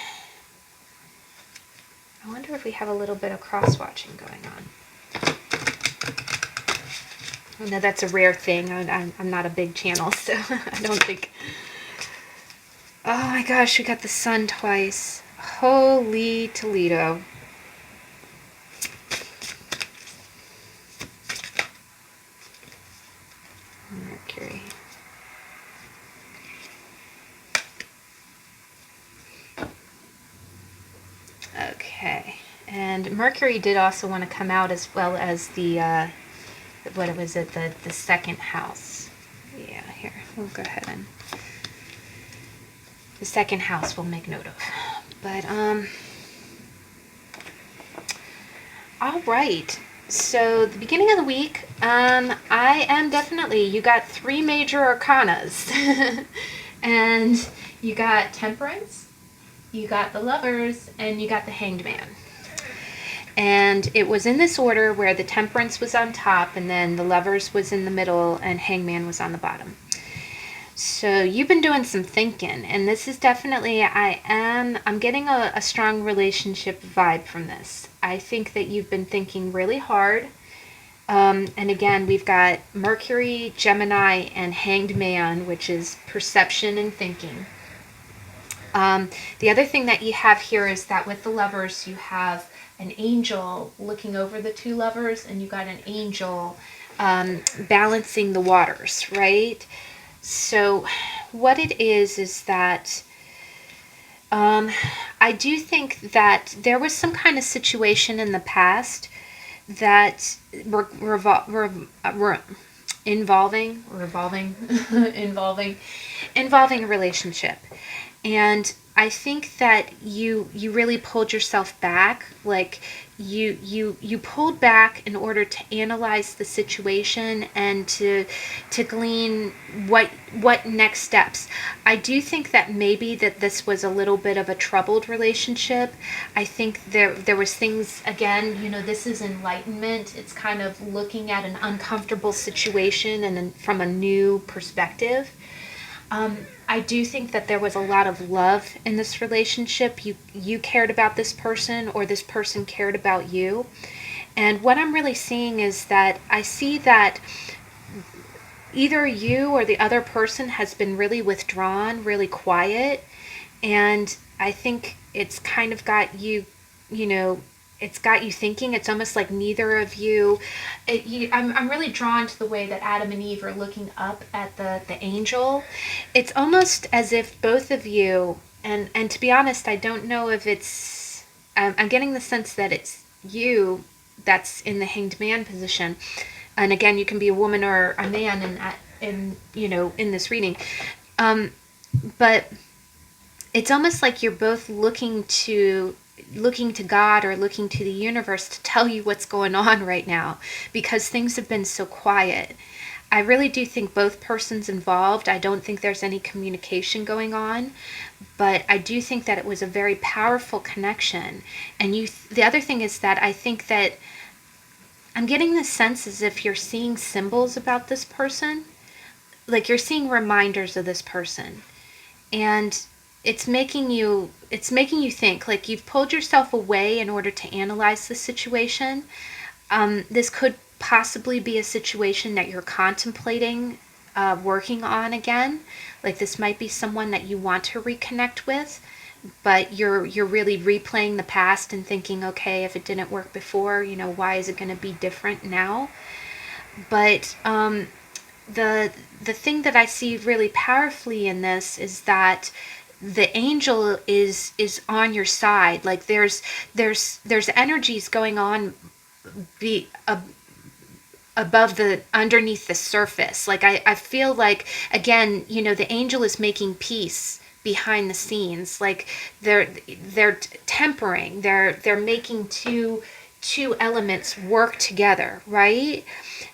I wonder if we have a little bit of cross-watching going on. I know that's a rare thing. I'm not a big channel, so I don't think. Oh my gosh, we got the Sun twice. Holy Toledo. Mercury. Okay, and Mercury did also want to come out as well as the, what was it, the second house. Yeah, here, we'll go ahead and, the second house we'll make note of. But, all right. So the beginning of the week, I am definitely, you got 3 major arcanas. And you got Temperance, you got the Lovers, and you got the Hanged Man. And it was in this order where the Temperance was on top, and then the Lovers was in the middle, and Hangman was on the bottom. So you've been doing some thinking, and this is definitely, I'm getting a strong relationship vibe from this. I think that you've been thinking really hard. And again, we've got Mercury, Gemini, and Hanged Man, which is perception and thinking. The other thing that you have here is that with the Lovers, you have an angel looking over the two lovers, and you got an angel balancing the waters, right? So what it is that I do think that there was some kind of situation in the past that involving a relationship. And I think that you really pulled yourself back, like you pulled back in order to analyze the situation and to glean what next steps. I do think that maybe that this was a little bit of a troubled relationship. I think there was things, again, this is enlightenment. It's kind of looking at an uncomfortable situation and from a new perspective. I do think that there was a lot of love in this relationship. You cared about this person, or this person cared about you. And what I'm really seeing is that I see that either you or the other person has been really withdrawn, really quiet. And I think it's kind of got you, it's got you thinking. It's almost like neither of you, I'm really drawn to the way that Adam and Eve are looking up at the angel. It's almost as if both of you, and to be honest, I don't know if it's, I'm getting the sense that it's you that's in the Hanged Man position. And again, you can be a woman or a man in this reading. But it's almost like you're both looking to God or looking to the universe to tell you what's going on right now, because things have been so quiet. I really do think both persons involved. I don't think there's any communication going on, but I do think that it was a very powerful connection. And the other thing is that I think that I'm getting the sense as if you're seeing symbols about this person, like you're seeing reminders of this person. And it's making you think, like you've pulled yourself away in order to analyze the situation. This could possibly be a situation that you're contemplating working on again. Like this might be someone that you want to reconnect with, but you're really replaying the past and thinking, okay, if it didn't work before, why is it going to be different now? But the thing that I see really powerfully in this is that the angel is on your side. Like there's energies going on underneath the surface. Like I feel like, again, the angel is making peace behind the scenes. Like they're tempering, they're making two elements work together, right?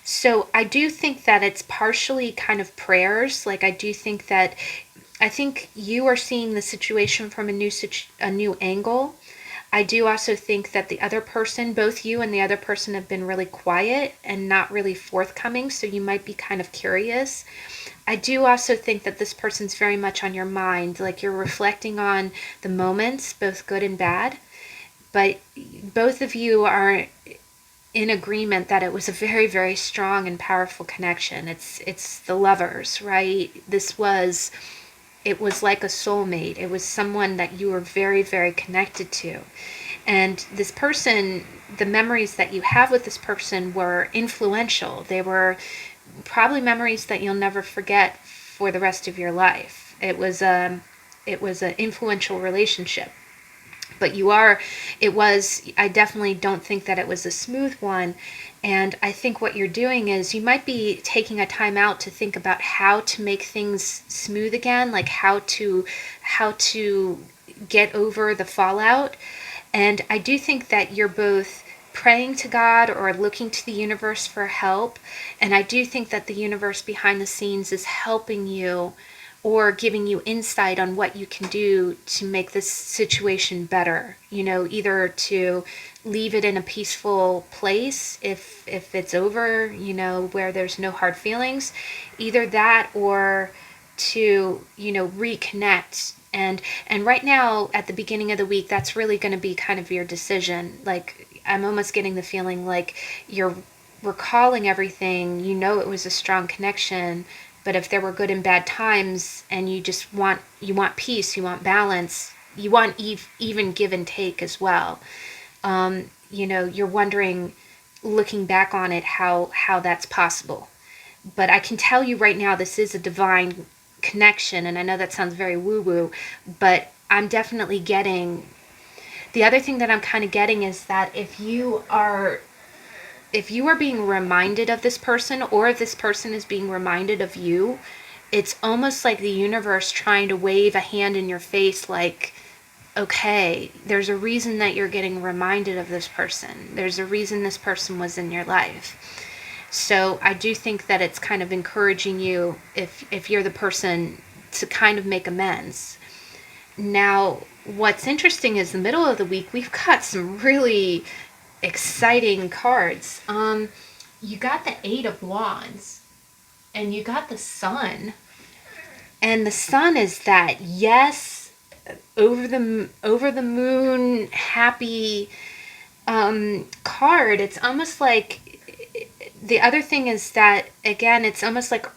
So I do think that it's partially kind of prayers. Like I think you are seeing the situation from a new angle. I do also think that the other person, both you and the other person, have been really quiet and not really forthcoming, so you might be kind of curious. I do also think that this person's very much on your mind, like you're reflecting on the moments, both good and bad, but both of you are in agreement that it was a very, very strong and powerful connection. It's the Lovers, right? It was like a soulmate. It was someone that you were very, very connected to. And this person, the memories that you have with this person were influential. They were probably memories that you'll never forget for the rest of your life. It was an influential relationship. But I definitely don't think that it was a smooth one. And I think what you're doing is you might be taking a time out to think about how to make things smooth again, like how to get over the fallout. And I do think that you're both praying to God or looking to the universe for help. And I do think that the universe behind the scenes is helping you or giving you insight on what you can do to make this situation better. You know, either to leave it in a peaceful place if it's over, you know, where there's no hard feelings, either that, or to, you know, reconnect. And right now at the beginning of the week, that's really going to be kind of your decision. Like, I'm almost getting the feeling like you're recalling everything, you know, it was a strong connection, but if there were good and bad times, and you just want peace, you want balance, you want even give and take as well. You know, you're wondering, looking back on it, how that's possible. But I can tell you right now, this is a divine connection, and I know that sounds very woo-woo, but I'm definitely getting, the other thing that I'm kind of getting is that if you are being reminded of this person, or if this person is being reminded of you, it's almost like the universe trying to wave a hand in your face, like, okay, there's a reason that you're getting reminded of this person. There's a reason this person was in your life. So I do think that it's kind of encouraging you, if you're the person, to kind of make amends. Now, what's interesting is the middle of the week, we've got some really exciting cards. You got the Eight of Wands, and you got the Sun. And the Sun is that, yes, over the moon, happy card. It's almost like, the other thing is that, again, it's almost like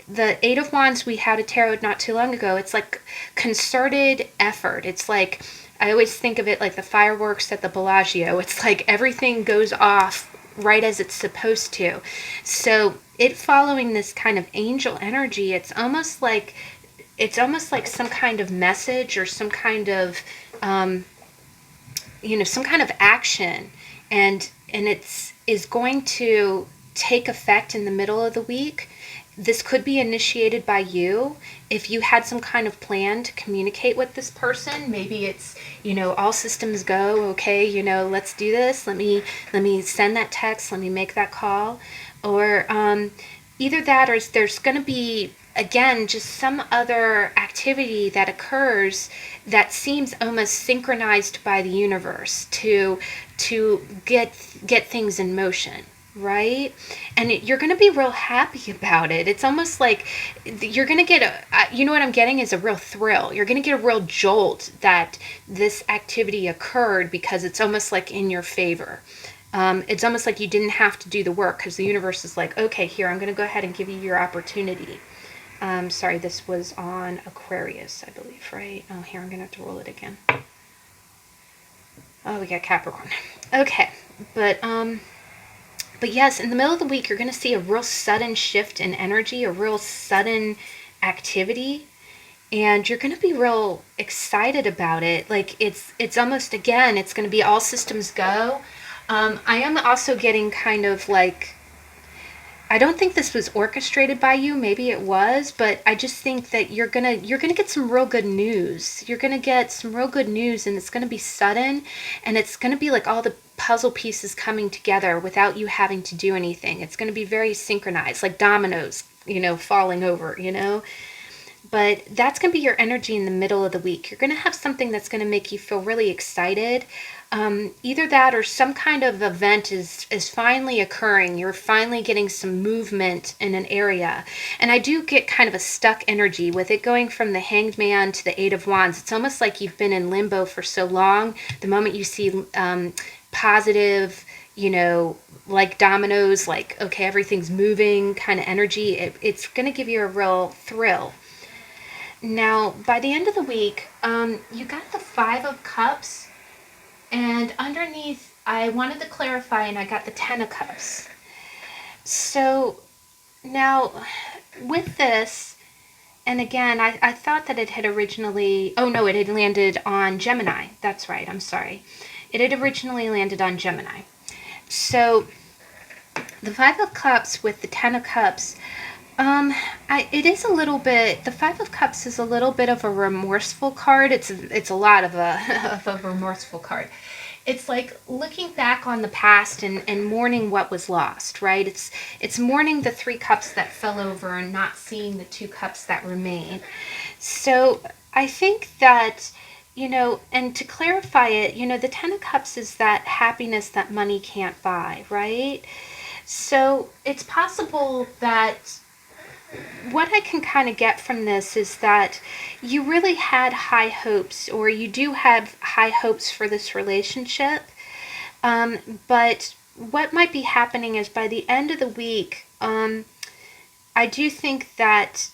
the Eight of Wands we had a tarot not too long ago. It's like concerted effort. It's like, I always think of it like the fireworks at the Bellagio. It's like everything goes off right as it's supposed to. So it following this kind of angel energy, it's almost like some kind of message, or some kind of some kind of action, and it's is going to take effect in the middle of the week. This could be initiated by you. If you had some kind of plan to communicate with this person, maybe it's, all systems go, okay, let's do this. Let me send that text. Let me make that call. Or either that, or there's going to be, again, just some other activity that occurs that seems almost synchronized by the universe to get things in motion. Right? And you're going to be real happy about it. It's almost like you're going to get what I'm getting is a real thrill. You're going to get a real jolt that this activity occurred, because it's almost like in your favor. It's almost like you didn't have to do the work, because the universe is like, okay, here, I'm going to go ahead and give you your opportunity. Sorry, this was on Aquarius, I believe, right? Oh, here, I'm going to have to roll it again. Oh, we got Capricorn. Okay, But yes, in the middle of the week, you're going to see a real sudden shift in energy, a real sudden activity, and you're going to be real excited about it. Like, it's almost, again, it's going to be all systems go. I am also getting kind of like, I don't think this was orchestrated by you. Maybe it was, but I just think that you're gonna get some real good news. You're gonna get some real good news, and it's gonna be sudden, and it's gonna be like all the puzzle pieces coming together without you having to do anything. It's gonna be very synchronized, like dominoes, falling over, But that's going to be your energy in the middle of the week. You're going to have something that's going to make you feel really excited. Either that, or some kind of event is finally occurring. You're finally getting some movement in an area. And I do get kind of a stuck energy with it going from the Hanged Man to the Eight of Wands. It's almost like you've been in limbo for so long. The moment you see positive, like dominoes, like, okay, everything's moving kind of energy, it's going to give you a real thrill. Now, by the end of the week, you got the Five of Cups, and underneath, I wanted to clarify, and I got the Ten of Cups. So, now, with this, and again, I thought that it had originally, it had landed on Gemini. That's right, I'm sorry. It had originally landed on Gemini. So, the Five of Cups with the Ten of Cups, it is a little bit, the Five of Cups is a little bit of a remorseful card. It's a lot of a, of a remorseful card. it's like looking back on the past and mourning what was lost, right? It's mourning the 3 cups that fell over and not seeing the 2 cups that remain. So I think that, and to clarify it, the 10 of Cups is that happiness that money can't buy, right? So it's possible that what I can kind of get from this is that you really had high hopes, or you do have high hopes for this relationship. But what might be happening is by the end of the week, I do think that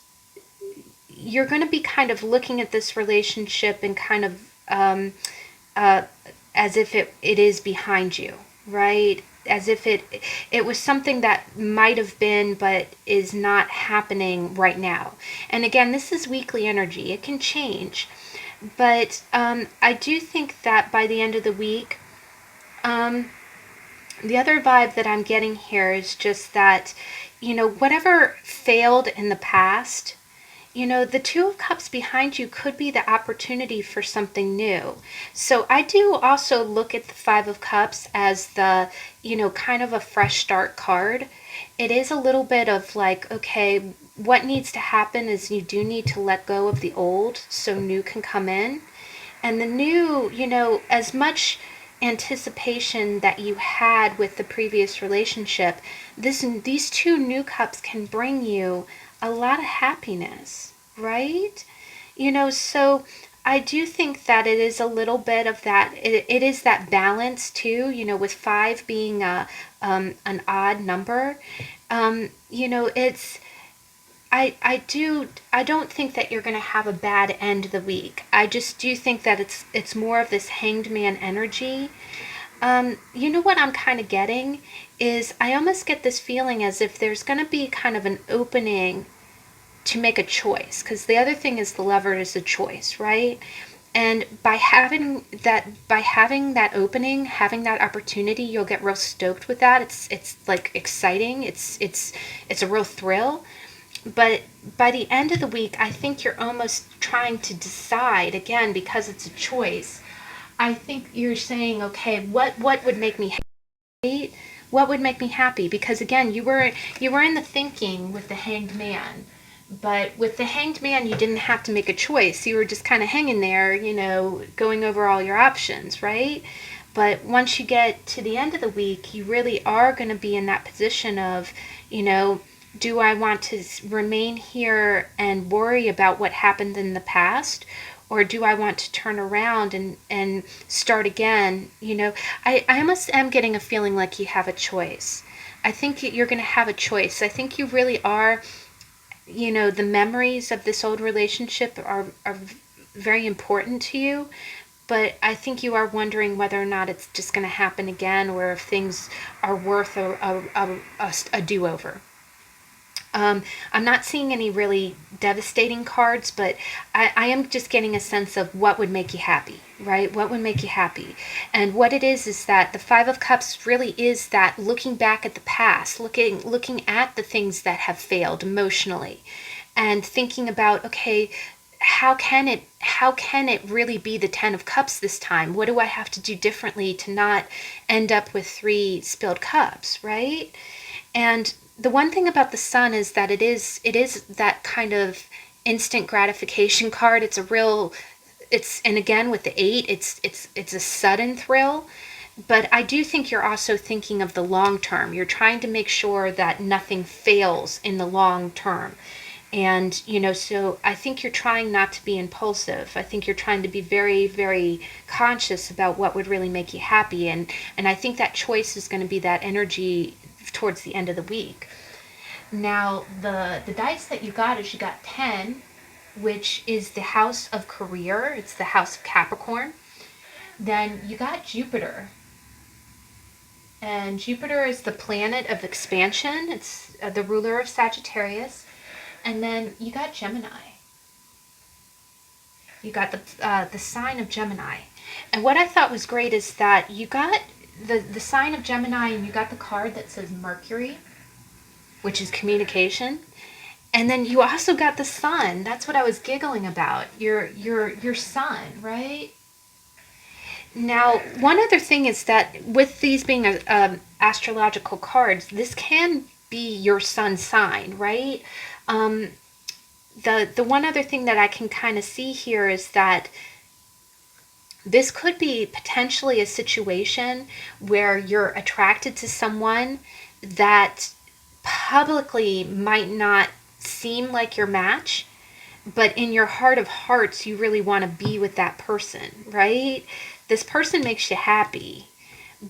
you're going to be kind of looking at this relationship and kind of as if it is behind you, right? As if it was something that might have been but is not happening right now. And again, this is weekly energy. It can change. But I do think that by the end of the week, the other vibe that I'm getting here is just that, whatever failed in the past, the 2 of Cups behind you could be the opportunity for something new. So I do also look at the 5 of Cups as the, kind of a fresh start card. It is a little bit of like, okay, what needs to happen is you do need to let go of the old so new can come in. And the new, as much anticipation that you had with the previous relationship, these 2 new cups can bring you a lot of happiness, right? So I do think that it is a little bit of that. It is that balance too, with 5 being an odd number. It's, I don't think that you're going to have a bad end of the week. I just do think that it's more of this hanged man energy. What I'm kind of getting is I almost get this feeling as if there's going to be kind of an opening to make a choice, because the other thing is the Lover is a choice, right? And by having that opening, having that opportunity, you'll get real stoked with that. It's like exciting. It's a real thrill. But by the end of the week, I think you're almost trying to decide, again, because it's a choice. I think you're saying, okay, what would make me happy? What would make me happy? Because again, you were in the thinking with the Hanged Man. But with the Hanged Man, you didn't have to make a choice. You were just kind of hanging there, going over all your options, right? But once you get to the end of the week, you really are going to be in that position of, do I want to remain here and worry about what happened in the past? Or do I want to turn around and start again? I almost am getting a feeling like you have a choice. I think you're going to have a choice. I think you really are, the memories of this old relationship are very important to you. But I think you are wondering whether or not it's just going to happen again, or if things are worth a do-over. I'm not seeing any really devastating cards, but I am just getting a sense of what would make you happy, right? What would make you happy? And what it is that the 5 of Cups really is that looking back at the past, looking at the things that have failed emotionally, and thinking about, okay, how can it really be the 10 of Cups this time? What do I have to do differently to not end up with 3 spilled cups, right? And the one thing about the Sun is that it is that kind of instant gratification card. And again with the 8, it's a sudden thrill. But I do think you're also thinking of the long term. You're trying to make sure that nothing fails in the long term. And, so I think you're trying not to be impulsive. I think you're trying to be very, very conscious about what would really make you happy. And I think that choice is going to be that energy towards the end of the week. Now, the dice that you got is you got 10, which is the house of career. It's the house of Capricorn. Then you got Jupiter. And Jupiter is the planet of expansion. It's the ruler of Sagittarius. And then you got Gemini. You got the sign of Gemini. And what I thought was great is that you got the sign of Gemini, and you got the card that says Mercury, which is communication. And then you also got the sun. That's what I was giggling about. Your sun, right? Now, one other thing is that with these being astrological cards, this can be your sun sign, right? Um, the one other thing that I can kind of see here is that this could be potentially a situation where you're attracted to someone that publicly might not seem like your match, but in your heart of hearts, you really want to be with that person, right? This person makes you happy,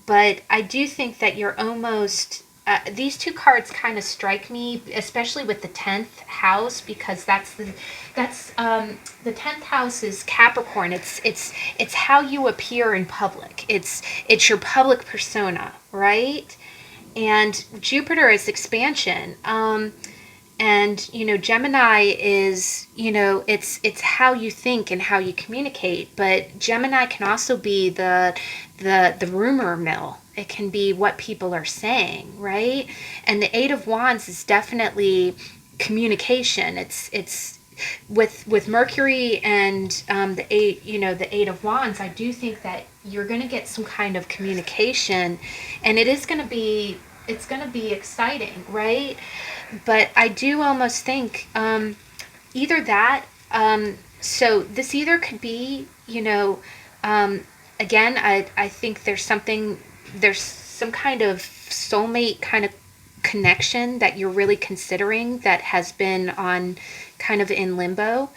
but I do think that you're almost. These two cards kind of strike me, especially with the 10th house, because the 10th house is Capricorn. It's how you appear in public. It's your public persona, right? And Jupiter is expansion. And Gemini is, it's how you think and how you communicate, but Gemini can also be the rumor mill. It can be what people are saying, right? And the 8 of Wands is definitely communication. It's with Mercury and the 8 of Wands. I do think that you're going to get some kind of communication, and it's going to be exciting, right? But I do almost think either that. So this either could be, again, I think there's some kind of soulmate kind of connection that you're really considering that has been on kind of in limbo.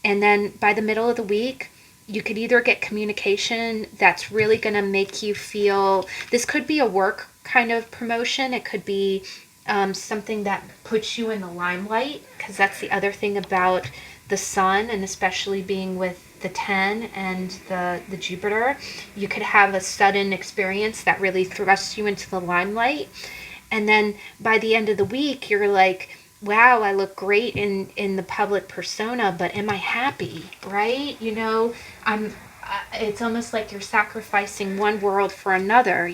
And then by the middle of the week, you could either get communication that's really going to make you feel, this could be a work kind of promotion. It could be something that puts you in the limelight, because that's the other thing about the sun, and especially being with the 10 and the Jupiter. You could have a sudden experience that really thrusts you into the limelight. And then by the end of the week, you're like, wow, I look great in the public persona, but am I happy, right? It's almost like you're sacrificing one world for another.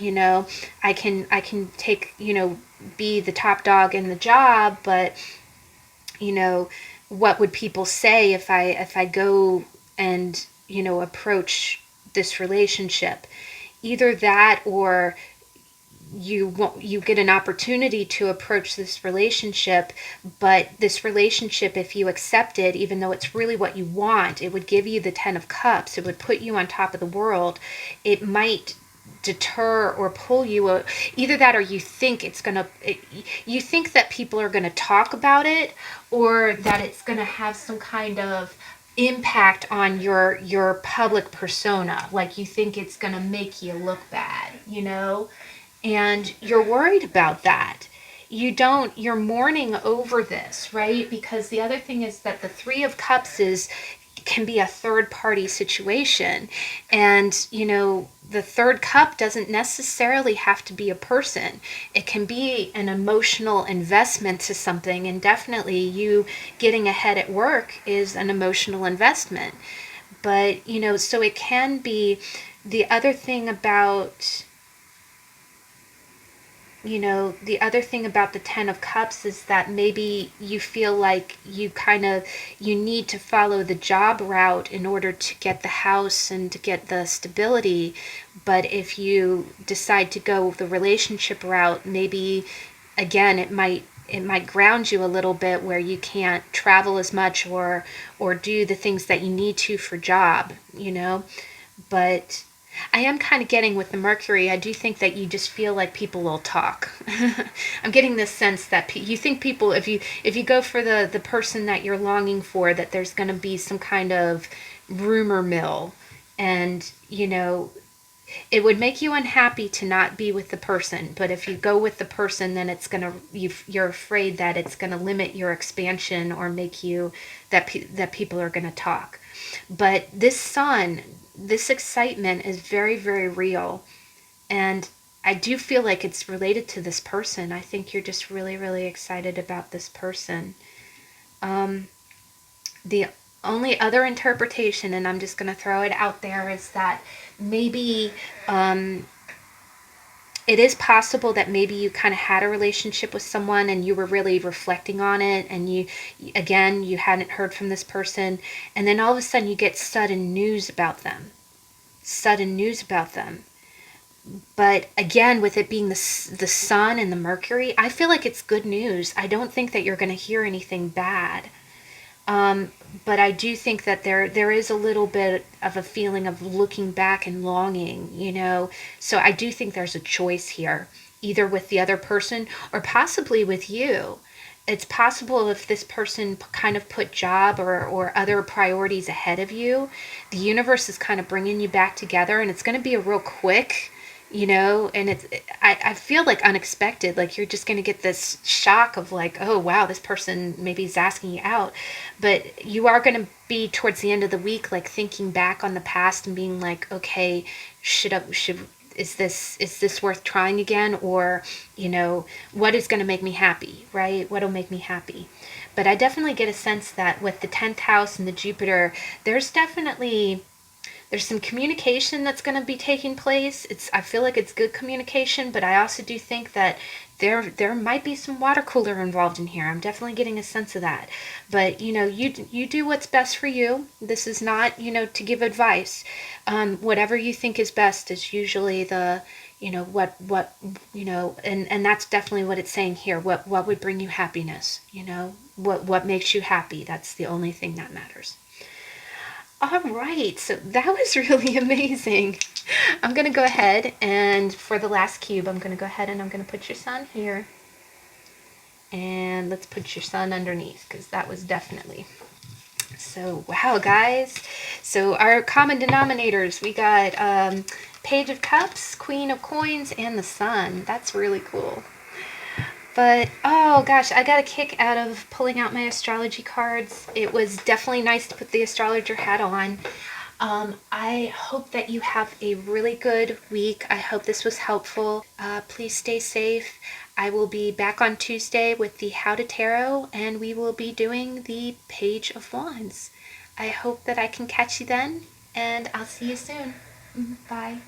I can take, be the top dog in the job, but what would people say if I go and approach this relationship? Either that, or you get an opportunity to approach this relationship, but this relationship, if you accept it, even though it's really what you want, it would give you the 10 of Cups. It would put you on top of the world. It might deter or pull you. Either that, or you think you think that people are gonna talk about it, or that it's gonna have some kind of impact on your public persona. Like, you think it's gonna make you look bad, and you're worried about that. You're mourning over this, right? Because the other thing is that the 3 of Cups can be a third party situation. And, the third cup doesn't necessarily have to be a person. It can be an emotional investment to something. And definitely you getting ahead at work is an emotional investment. But, so it can be the other thing about the 10 of Cups is that maybe you feel like you need to follow the job route in order to get the house and to get the stability. But if you decide to go the relationship route, maybe again it might ground you a little bit, where you can't travel as much or do the things that you need to for job, but I am kind of getting with the Mercury, I do think that you just feel like people will talk. I'm getting this sense that you think people, if you go for the person that you're longing for, that there's going to be some kind of rumor mill, and it would make you unhappy to not be with the person. But if you go with the person, then you're afraid that it's going to limit your expansion, or make you that people are going to talk. But this excitement is very, very real. And I do feel like it's related to this person. I think you're just really, really excited about this person. The only other interpretation, and I'm just going to throw it out there, is that maybe it is possible that maybe you kind of had a relationship with someone and you were really reflecting on it, and you hadn't heard from this person, and then all of a sudden you get sudden news about them. sudden news about them. But again, with it being the sun and the Mercury, I feel like it's good news. I don't think that you're going to hear anything bad. But I do think that there is a little bit of a feeling of looking back and longing, you know. So I do think there's a choice here, either with the other person or possibly with you. It's possible if this person kind of put job or other priorities ahead of you, the universe is kind of bringing you back together, and it's going to be a real quick, you know, and I feel like unexpected, like you're just going to get this shock of like, oh wow, this person maybe is asking you out. But you are going to be towards the end of the week like thinking back on the past and being like, okay, should is this worth trying again? Or, you know, what is going to make me happy, right? What'll make me happy? But I definitely get a sense that with the 10th house and the Jupiter, there's definitely there's some communication that's going to be taking place. I feel like it's good communication, but I also do think that there might be some water cooler involved in here. I'm definitely getting a sense of that. But you know, you do what's best for you. This is not, you know, to give advice. Whatever you think is best is usually the, you know, what you know, and that's definitely what it's saying here. What would bring you happiness? You know, what makes you happy? That's the only thing that matters. All right, so that was really amazing. I'm going to go ahead and for the last cube, I'm going to go ahead and I'm going to put your sun here. And let's put your sun underneath because that was definitely. So, wow, guys. So our common denominators, we got Page of Cups, Queen of Coins, and the Sun. That's really cool. But, oh gosh, I got a kick out of pulling out my astrology cards. It was definitely nice to put the astrologer hat on. I hope that you have a really good week. I hope this was helpful. Please stay safe. I will be back on Tuesday with the How to Tarot, and we will be doing the Page of Wands. I hope that I can catch you then, and I'll see you soon. Bye.